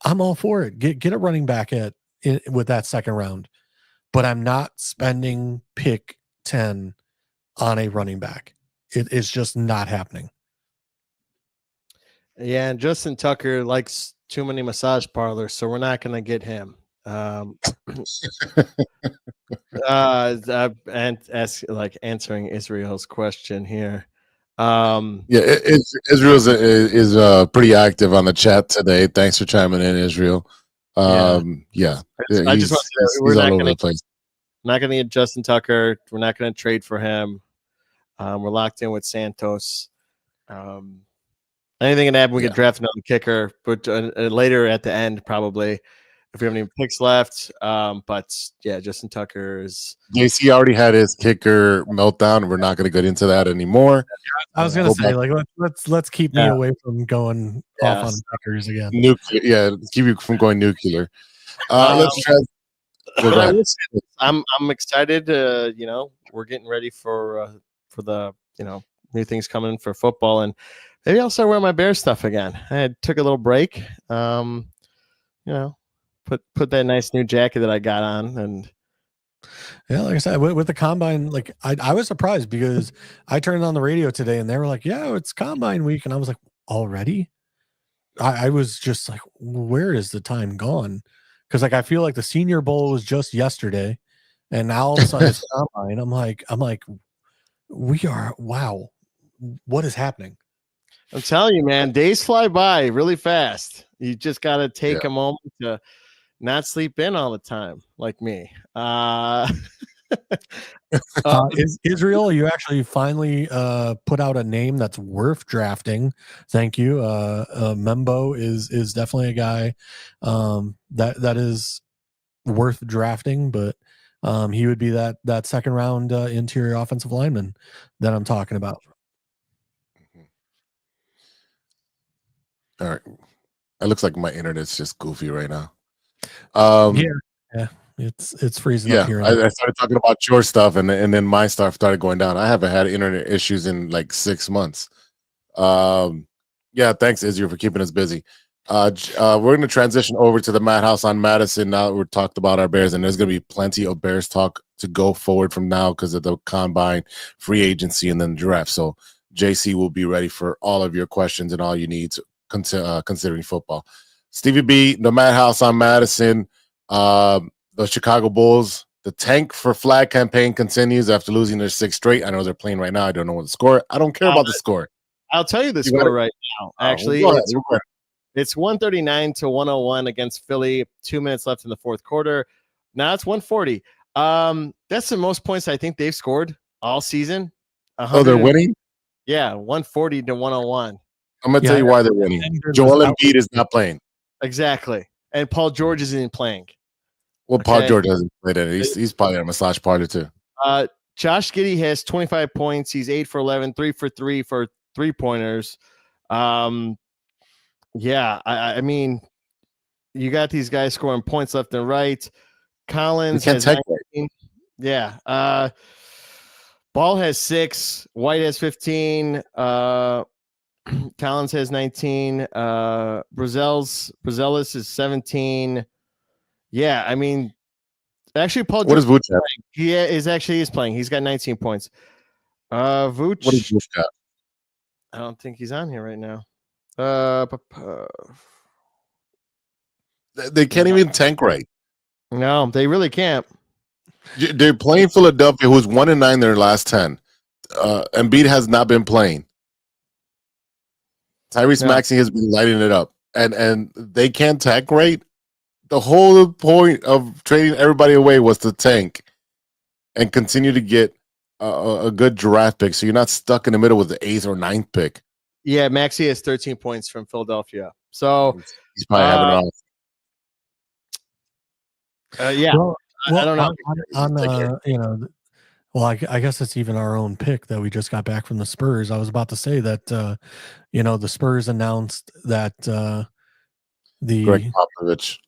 I'm all for it. Get a running back with that second round, but I'm not spending pick 10 on a running back. It's just not happening. Yeah, and Justin Tucker likes too many massage parlors, so we're not going to get him. And answering Israel's question here. Israel is pretty active on the chat today. Thanks for chiming in, Israel. I just want to say we're not going to get Justin Tucker. We're not going to trade for him. We're locked in with Santos. Anything can happen. We could draft another kicker, but later at the end, probably, if we have any picks left. But yeah, Justin Tucker is. JC already had his kicker meltdown. We're not going to get into that anymore. I was going to say, let's keep me away from going off on kickers again. Nuclear, keep you from going nuclear. Let's try. I'm excited. We're getting ready for the new things coming for football, and maybe I'll start wearing my Bear stuff again. I took a little break. Put that nice new jacket that I got on, and yeah, like I said, with the combine, like I was surprised because I turned on the radio today and they were like, "Yeah, it's combine week," and I was like, "Already?" I was just like, "Where is the time gone?" Because I feel like the Senior Bowl was just yesterday, and now all of a sudden it's combine. I'm like, wow, what is happening? I'm telling you, man, days fly by really fast. You just got to take a moment to not sleep in all the time like me. Israel, you actually finally put out a name that's worth drafting. Thank you. Membo is definitely a guy that is worth drafting, but he would be that second round interior offensive lineman that I'm talking about. All right. It looks like my internet's just goofy right now. Yeah. It's freezing up here. I started talking about your stuff and then my stuff started going down. I haven't had internet issues in like 6 months. Thanks, Israel, for keeping us busy. We're going to transition over to the Madhouse on Madison now that we've talked about our Bears, and there's going to be plenty of Bears talk to go forward from now because of the combine, free agency, and then the draft. So JC will be ready for all of your questions and all you need considering football. Stevie B, the Madhouse on Madison, the Chicago Bulls, the tank for flag campaign continues after losing their 6th straight. I know they're playing right now. I don't know what the score. I don't care about the score. I'll tell you the score right now. Actually, it's 139-101 against Philly. 2 minutes left in the fourth quarter. Now it's 140. That's the most points I think they've scored all season. Oh, they're winning? Yeah, 140-101. I'm going to tell you why they're winning. Joel Embiid is not playing. Exactly. And Paul George isn't playing. Well, Paul George hasn't played it. He's probably a massage parlor too. Josh Giddey has 25 points. He's 8 for 11, 3 for 3 for 3-pointers. I mean, you got these guys scoring points left and right. Collins has 19. Yeah. Ball has 6. White has 15. Collins has 19. Brazelis is 17. Yeah, I mean, actually, Paul. What is Vucevic? He is playing. He's got 19 points. Vooch. What is Vooch got? I don't think he's on here right now. They can't even tank right. No, they really can't. They're playing Philadelphia, who's 1-9 their last 10. Embiid has not been playing. Tyrese Maxey has been lighting it up, and they can't tank right. The whole point of trading everybody away was to tank and continue to get a good draft pick, so you're not stuck in the middle with the 8th or 9th pick. Yeah, Maxey has 13 points from Philadelphia, so He's probably having it off. yeah. Well, I don't know. Well, I guess it's even our own pick that we just got back from the Spurs. I was about to say that, the Spurs announced that the Greg Popovich.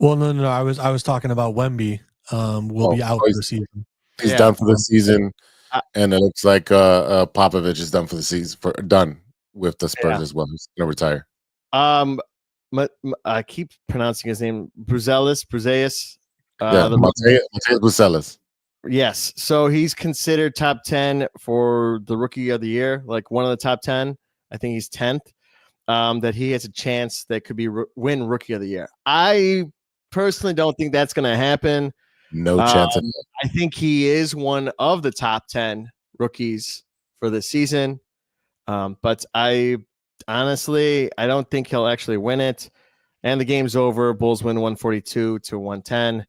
Well, no. I was talking about Wemby. Will be out for the season. He's done for the season, and it looks like Popovich is done for the season. Done with the Spurs as well. He's gonna retire. I keep pronouncing his name Bruzelis. Mateus Bruzelis. Yes, so he's considered top 10 for the Rookie of the Year, like one of the top 10. I think he's 10th. That he has a chance that could be win Rookie of the Year. I personally don't think that's going to happen. No chance. I think he is one of the top 10 rookies for this season. But I don't think he'll actually win it. And the game's over. Bulls win 142-110.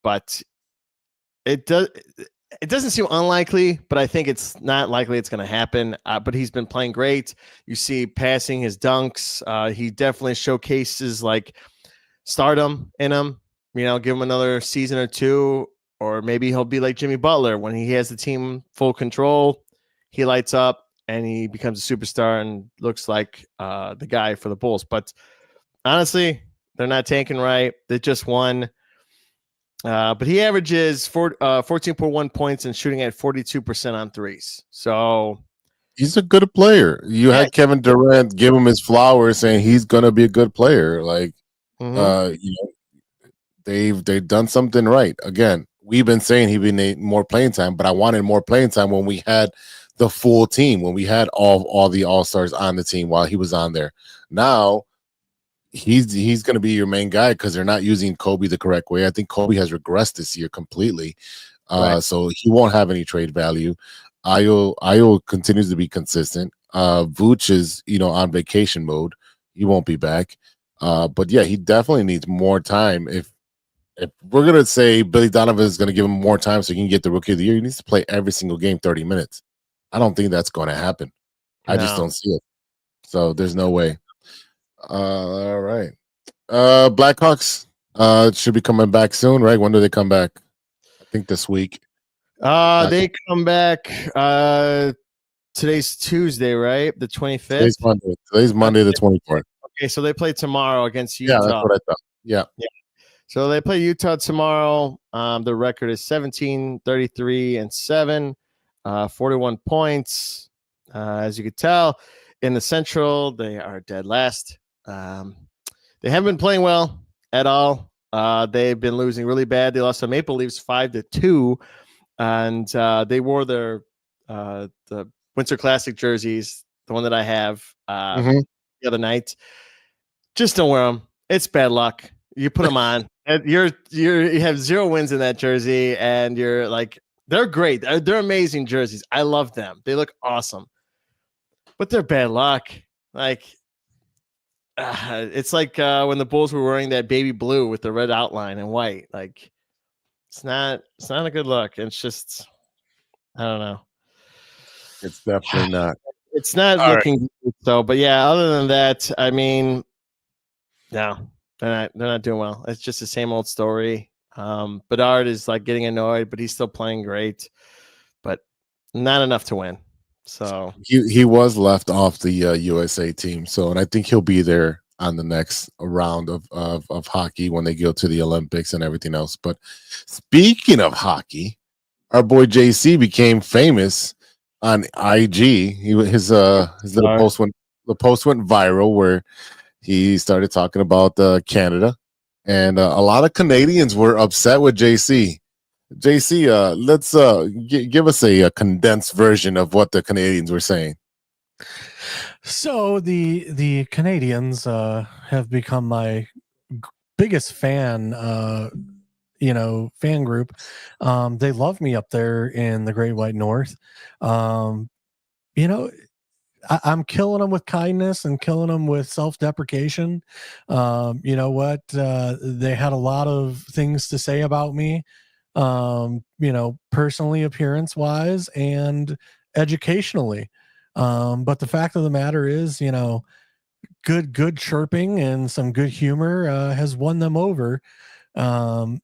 But it doesn't seem unlikely, but I think it's not likely it's going to happen. But he's been playing great. You see passing, his dunks. He definitely showcases like stardom in him. Give him another season or two, or maybe he'll be like Jimmy Butler when he has the team full control. He lights up and he becomes a superstar and looks like the guy for the Bulls. But honestly, they're not tanking right. They just won. But he averages 14.1 points and shooting at 42% on threes. So he's a good player. You had Kevin Durant give him his flowers, saying he's gonna be a good player. Like, they've done something right. Again, we've been saying he need more playing time, but I wanted more playing time when we had the full team, when we had all the all-stars on the team while he was on there. Now he's going to be your main guy because they're not using Kobe the correct way. I think Kobe has regressed this year completely. So he won't have any trade value. Ayo continues to be consistent. Vooch is, on vacation mode. He won't be back. But yeah, he definitely needs more time. If we're going to say Billy Donovan is going to give him more time so he can get the Rookie of the Year, he needs to play every single game 30 minutes. I don't think that's going to happen. I just don't see it. So there's no way. All right. Blackhawks should be coming back soon, right? When do they come back? I think this week. They come back today's Tuesday, right? The 25th. Today's Monday the 24th. Okay, so they play tomorrow against Utah. Yeah, that's what I thought. Yeah. So they play Utah tomorrow. The record is 17-33-7, 41 points. As you could tell, in the Central, they are dead last. They haven't been playing well at all. They've been losing really bad. They lost to Maple Leafs 5-2, and they wore their the Winter Classic jerseys, the one that I have the other night. Just don't wear them. It's bad luck. You put them on. You have 0 wins in that jersey, and you're like, they're great. They're amazing jerseys. I love them. They look awesome, but they're bad luck. Like, it's like when the Bulls were wearing that baby blue with the red outline and white. Like, it's not a good look. It's just, I don't know. It's definitely not. It's not looking good, so. But yeah, other than that, I mean, no. They're not doing well. It's just the same old story. Bedard is like getting annoyed, but he's still playing great, but not enough to win. So he was left off the USA team. So, and I think he'll be there on the next round of hockey when they go to the Olympics and everything else. But speaking of hockey, our boy JC became famous on IG. His little post went viral where he started talking about Canada, and a lot of Canadians were upset with JC JC, let's give us a condensed version of what the Canadians were saying. So the Canadians have become my biggest fan. Fan group. They love me up there in the Great White North. I'm killing them with kindness and killing them with self-deprecation. You know what? They had a lot of things to say about me, personally, appearance-wise, and educationally. But the fact of the matter is, good chirping and some good humor has won them over. Um,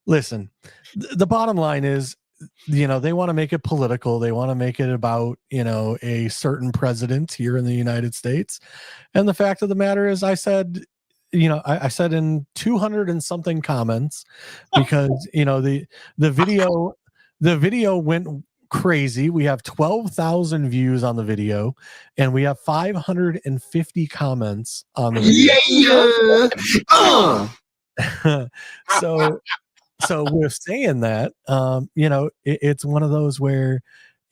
Listen, the bottom line is, they want to make it political. They want to make it about, a certain president here in the United States. And the fact of the matter is, I said, I said in 200 and something comments, because, the video went crazy. We have 12,000 views on the video, and we have 550 comments on the video. So with saying that, it's one of those where,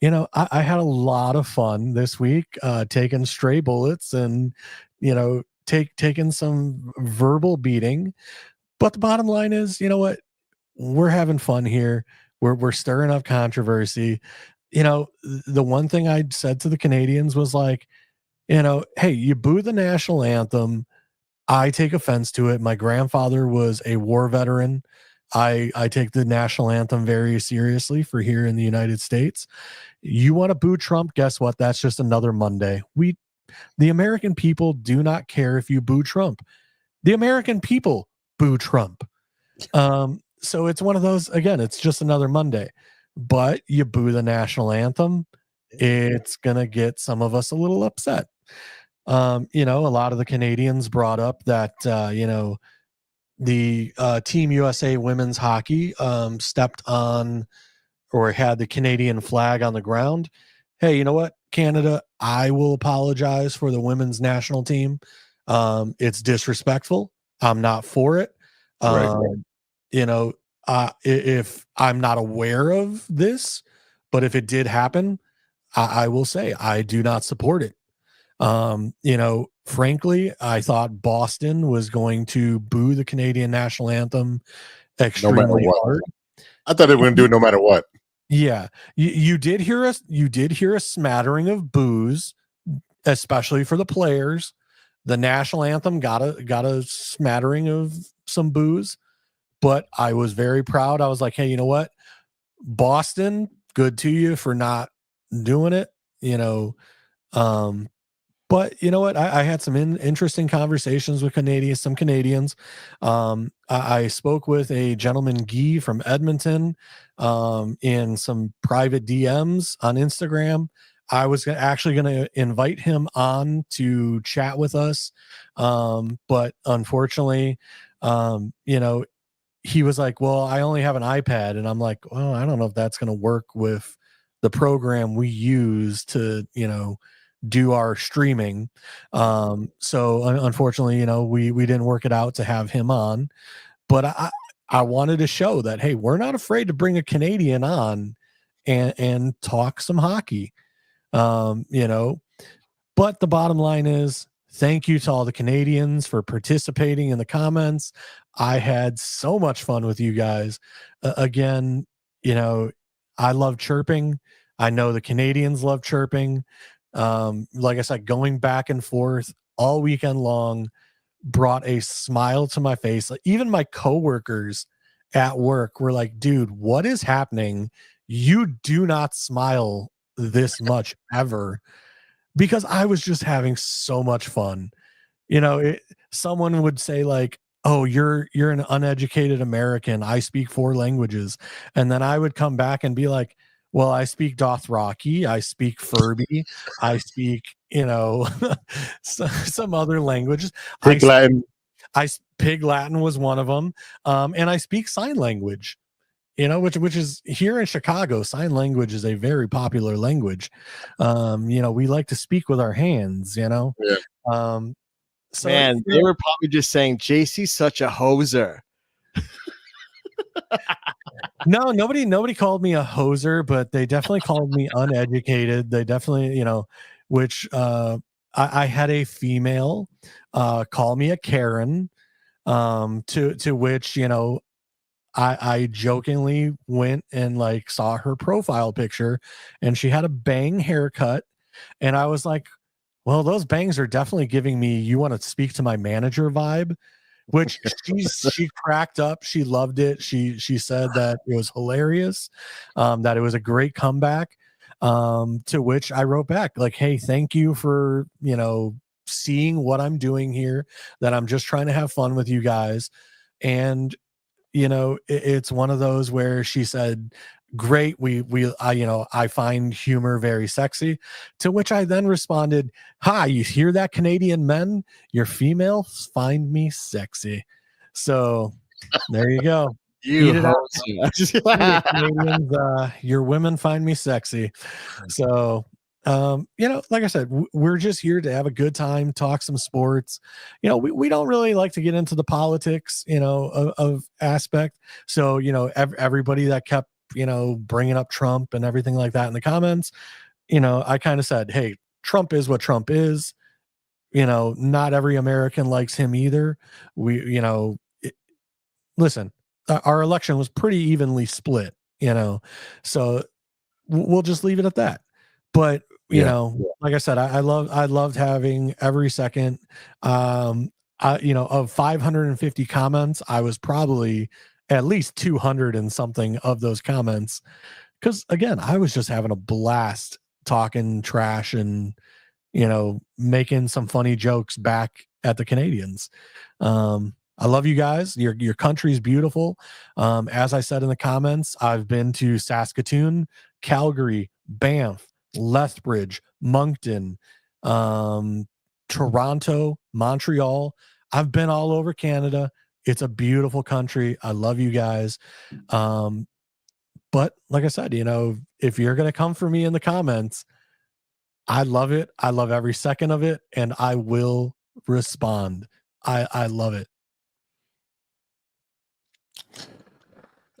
I had a lot of fun this week, taking stray bullets and, taking some verbal beating. But the bottom line is, you know what? We're having fun here. We're stirring up controversy. The one thing I said to the Canadians was like, hey, you boo the national anthem. I take offense to it. My grandfather was a war veteran. I take the national anthem very seriously for here in the United States. You want to boo Trump? Guess what? That's just another Monday. The American people do not care if you boo Trump. The American people boo Trump. So it's one of those, again, it's just another Monday. But you boo the national anthem, it's going to get some of us a little upset. A lot of the Canadians brought up that, the Team USA women's hockey stepped on or had the Canadian flag on the ground. Hey, you know what, Canada, I will apologize for the women's national team. It's disrespectful. I'm not for it. If I'm not aware of this, but if it did happen, I will say I do not support it. Frankly, I thought Boston was going to boo the Canadian national anthem extremely hard. I thought they were going to do it no matter what. Yeah, you did hear us. You did hear a smattering of boos, especially for the players. The national anthem got a smattering of some boos, but I was very proud. I was like, hey, you know what, Boston, good to you for not doing it. But you know what? I had some interesting conversations with some Canadians. I spoke with a gentleman, Guy from Edmonton, in some private DMs on Instagram. I was actually going to invite him on to chat with us. But unfortunately, he was like, well, I only have an iPad. And I'm like, well, I don't know if that's going to work with the program we use to, do our streaming. So unfortunately, we didn't work it out to have him on, but I wanted to show that, hey, we're not afraid to bring a Canadian on and talk some hockey. But the bottom line is, thank you to all the Canadians for participating in the comments. I had so much fun with you guys. Again, I love chirping. I know the Canadians love chirping. Like I said, going back and forth all weekend long brought a smile to my face. Like, even my coworkers at work were like, dude, what is happening? You do not smile this much ever, because I was just having so much fun. Someone would say like, oh, you're an uneducated American. I speak 4 languages. And then I would come back and be like, well, I speak Dothraki, I speak Furby, I speak, some other languages. Pig Latin. Pig Latin was one of them. And I speak sign language, which is here in Chicago. Sign language is a very popular language. We like to speak with our hands, Yeah. So, man, they were probably just saying, JC's such a hoser. No, nobody called me a hoser, but they definitely called me uneducated. They definitely, which I had a female call me a Karen, to which, I jokingly went and like saw her profile picture and she had a bang haircut. And I was like, well, those bangs are definitely giving me, you want to speak to my manager vibe, which she cracked up. She loved it. She said that it was hilarious, that it was a great comeback. To which I wrote back like, hey, thank you for, seeing what I'm doing here, that I'm just trying to have fun with you guys. And it's one of those where she said, great, I find humor very sexy, to which I then responded, hi, you hear that, Canadian men? Your females find me sexy. So there you go. Eat it out. Eat it, Canadians. Your women find me sexy. So like I said, we're just here to have a good time, talk some sports. We don't really like to get into the politics, of aspect. So, everybody that kept, bringing up Trump and everything like that in the comments, I kind of said, hey, Trump is what Trump is. Not every American likes him either. Listen, our election was pretty evenly split, so we'll just leave it at that. But like I said, I loved having every second. Of 550 comments, I was probably at least 200 and something of those comments, because again, I was just having a blast talking trash and making some funny jokes back at the Canadians. I love you guys. Your country's beautiful. As I said in the comments, I've been to Saskatoon, Calgary, Banff, Lethbridge, Moncton, Toronto, Montreal. I've been all over Canada. It's a beautiful country. I love you guys. But like I said, if you're going to come for me in the comments, I love it. I love every second of it, and I will respond. I love it.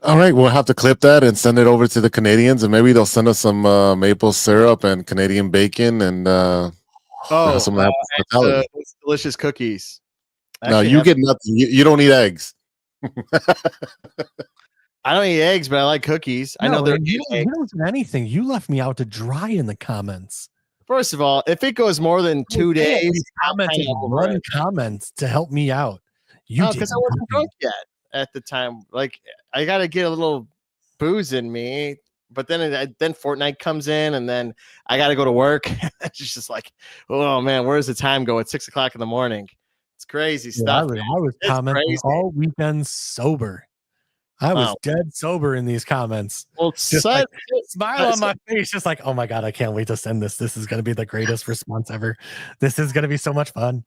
All right, we'll have to clip that and send it over to the Canadians, and maybe they'll send us some maple syrup and Canadian bacon and some those delicious cookies. No, you get nothing. You don't eat eggs. I don't eat eggs, but I like cookies. I know they're you don't do anything. You left me out to dry in the comments. First of all, if it goes more than 2 days, commented one comment to help me out. Because I wasn't drunk yet at the time. Like, I got to get a little booze in me, but then Fortnite comes in, and then I got to go to work. It's just like, oh man, where's the time go? It's 6 o'clock in the morning. It's crazy stuff. I was commenting all weekend sober. I was dead sober in these comments. Well, just like, smile on my face, just like, oh my god, I can't wait to send this. This is going to be the greatest response ever. This is going to be so much fun.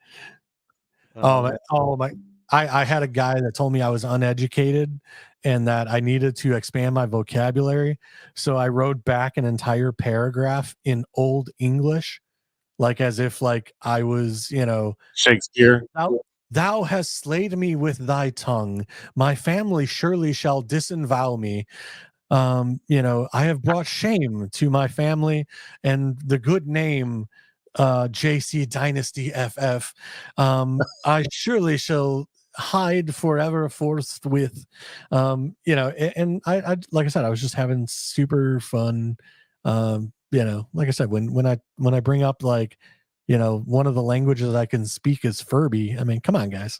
I had a guy that told me I was uneducated and that I needed to expand my vocabulary. So I wrote back an entire paragraph in Old English, like as if like I was, Shakespeare. Thou hast slayed me with thy tongue. My family surely shall disavow me. I have brought shame to my family and the good name, JC Dynasty FF. I surely shall hide forever forthwith. And I like I said, I was just having super fun. Like I said, when I bring up like, one of the languages I can speak is Furby. I mean, come on, guys.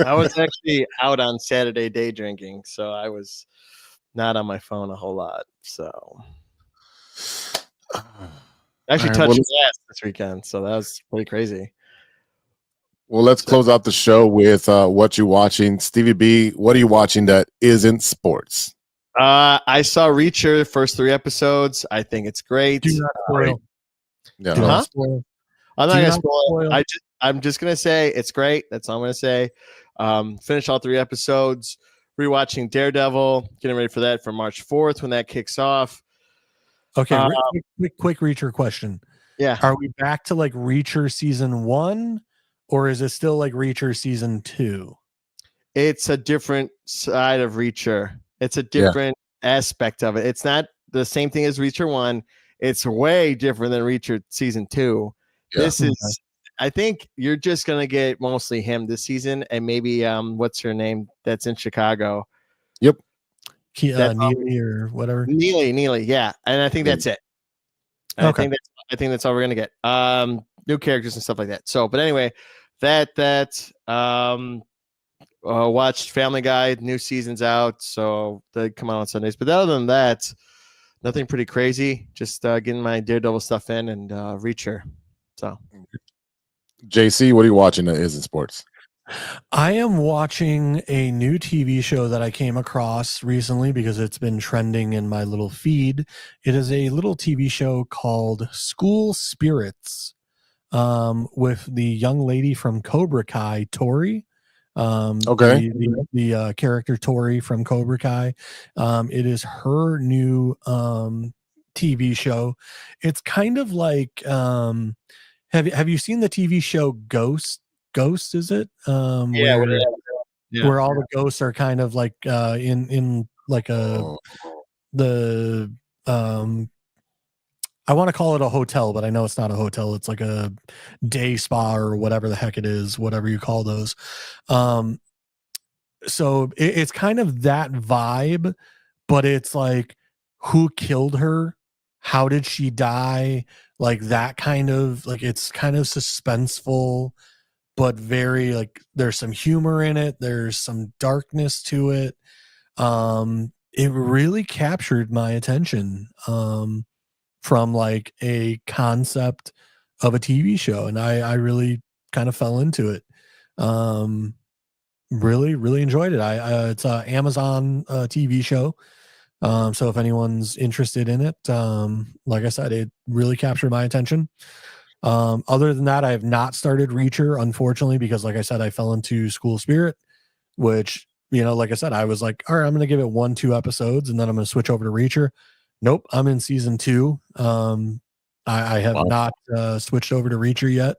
I was actually out on Saturday day drinking, so I was not on my phone a whole lot. So I actually touched glass this weekend, so that was pretty crazy. Well, let's close out the show with what you're watching. Stevie B, what are you watching that isn't sports? I saw Reacher, first 3 episodes. I think it's great. Do not spoil. Yeah. Do not spoil. I'm not gonna spoil. I'm just gonna say it's great. That's all I'm gonna say. Finish all 3 episodes. Rewatching Daredevil. Getting ready for that for March 4th when that kicks off. Okay, quick Reacher question. Yeah, are we back to like Reacher season 1, or is it still like Reacher season 2? It's a different side of Reacher. It's a different aspect of it. It's not the same thing as Reacher 1. It's way different than Reacher season 2. Yeah. This is, I think you're just gonna get mostly him this season, and maybe what's her name that's in Chicago? Yep. Neely or whatever. Neely, yeah. And I think that's it. And Okay. I think that's all we're gonna get. New characters and stuff like that. So, but anyway, watched Family Guy, new season's out, so they come out on Sundays. But other than that, nothing pretty crazy. Just getting my Daredevil stuff in and Reacher. So, JC, what are you watching that isn't sports? I am watching a new TV show that I came across recently because it's been trending in my little feed. It is a little TV show called School Spirits, with the young lady from Cobra Kai, Tori. Okay. The character Tori from Cobra Kai. It is her new TV show. It's kind of like have you seen the TV show Ghost? Ghost, is it? Where all the ghosts are kind of like in like the I want to call it a hotel, but I know it's not a hotel. It's like a day spa or whatever the heck it is, whatever you call those. So it's kind of that vibe, but it's like, who killed her? How did she die? Like that kind of, like, it's kind of suspenseful, but very like, there's some humor in it. There's some darkness to it. It really captured my attention. From like a concept of a TV show, and I really kind of fell into it. Really enjoyed it. It's a Amazon TV show. So if anyone's interested in it, like I said, it really captured my attention. Other than that, I have not started Reacher, unfortunately, because like I said, I fell into School Spirit, which, you know, like I said, I was like, all right, I'm going to give it 1-2 episodes and then I'm going to switch over to Reacher. Nope, I'm in season 2. I have not switched over to Reacher yet,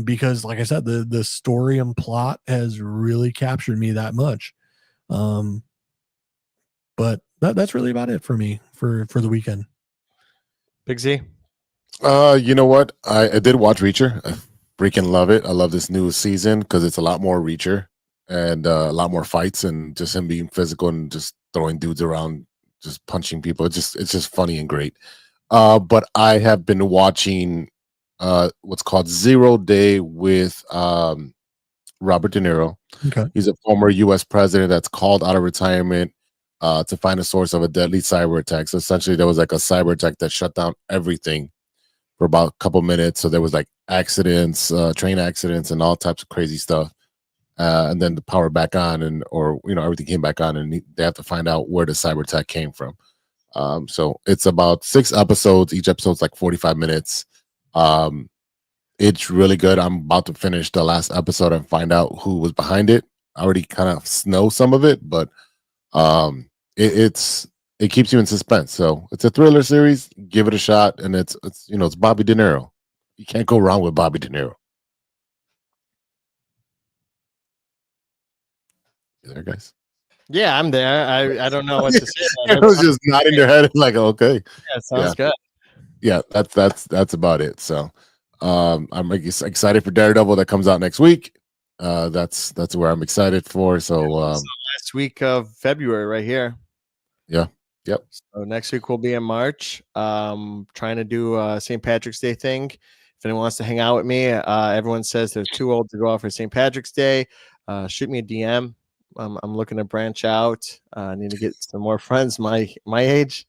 because, like I said, the story and plot has really captured me that much. But that's really about it for me for the weekend. Big Z. You know what? I did watch Reacher. I freaking love it. I love this new season because it's a lot more Reacher and a lot more fights and just him being physical and just throwing dudes around, just punching people. It's just funny and great. But I have been watching what's called 0 Day with Robert De Niro. Okay. He's a former U.S. president that's called out of retirement to find a source of a deadly cyber attack. So essentially, there was like a cyber attack that shut down everything for about a couple minutes. So there was like accidents, train accidents, and all types of crazy stuff. And then the power back on, and everything came back on, and they have to find out where the cyber attack came from. So it's about 6 episodes. Each episode's like 45 minutes. It's really good. I'm about to finish the last episode and find out who was behind it. I already kind of know some of it, but it keeps you in suspense. So it's a thriller series. Give it a shot, and it's Bobby De Niro. You can't go wrong with Bobby De Niro. You there, guys? Yeah, I'm there. I don't know what to say. It was just nodding their head like, okay. Yeah, sounds good. Yeah, that's about it. So I'm excited for Daredevil that comes out next week. That's where I'm excited for. So last week of February right here. Yeah. Yep. So next week will be in March. Trying to do a St. Patrick's Day thing. If anyone wants to hang out with me, everyone says they're too old to go out for St. Patrick's Day. Shoot me a DM. I'm looking to branch out. I need to get some more friends my age.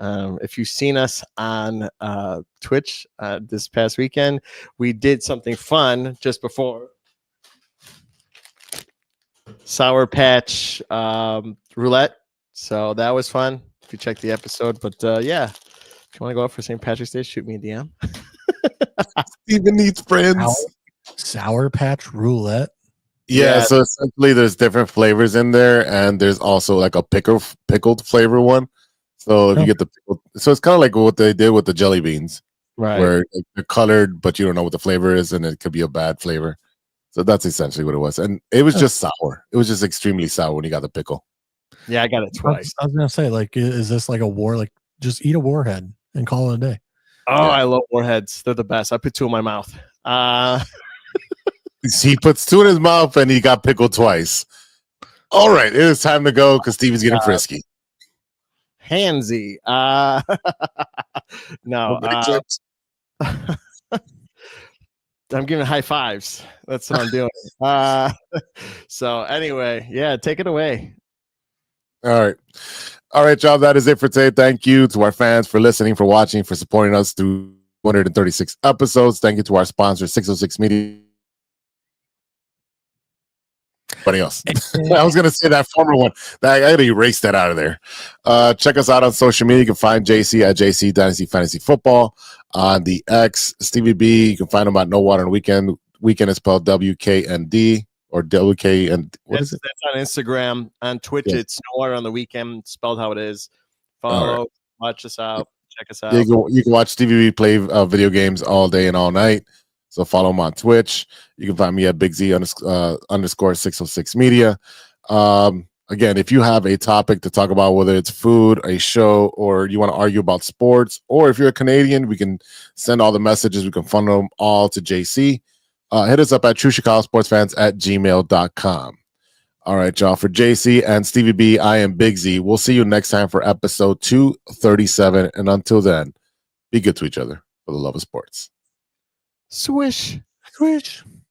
If you've seen us on Twitch this past weekend, we did something fun just before Sour Patch roulette. So that was fun. If you check the episode, but yeah, if you want to go out for St. Patrick's Day, shoot me a DM. Steven needs friends. Sour Patch roulette. Yeah, so essentially there's different flavors in there, and there's also like a pickled flavor one. So if you get the pickled, so it's kind of like what they did with the jelly beans, Right. where they're colored, but you don't know what the flavor is, and it could be a bad flavor. So that's essentially what it was, and it was just sour. It was just extremely sour when you got the pickle. Yeah, I got it twice. I was gonna say, like, is this like a war? Like, just eat a warhead and call it a day. Oh, I love warheads. They're the best. I put 2 in my mouth. He puts 2 in his mouth and he got pickled twice. All right, it is time to go because Stevie's getting frisky. Handsy. No. I'm giving high fives. That's what I'm doing. So anyway, yeah, take it away. All right, y'all. That is it for today. Thank you to our fans for listening, for watching, for supporting us through 236 episodes. Thank you to our sponsor, 606 Media. Anybody else? I was going to say that former one. I got to erase that out of there. Check us out on social media. You can find JC at JC Dynasty Fantasy Football on the X. Stevie B, you can find him at No Water on the Weekend. Weekend is spelled WKND or WK and what is it? That's on Instagram. On Twitch, it's No Water on the Weekend, spelled how it is. Follow, watch us out, check us out. You can watch Stevie B play video games all day and all night. So follow him on Twitch. You can find me at Big Z _ 606 Media. Again, if you have a topic to talk about, whether it's food, a show, or you want to argue about sports, or if you're a Canadian, we can send all the messages. We can funnel them all to JC. Hit us up at truechicagosportsfans@gmail.com. All right, y'all. For JC and Stevie B, I am Big Z. We'll see you next time for episode 237. And until then, be good to each other for the love of sports. Swish. Swish.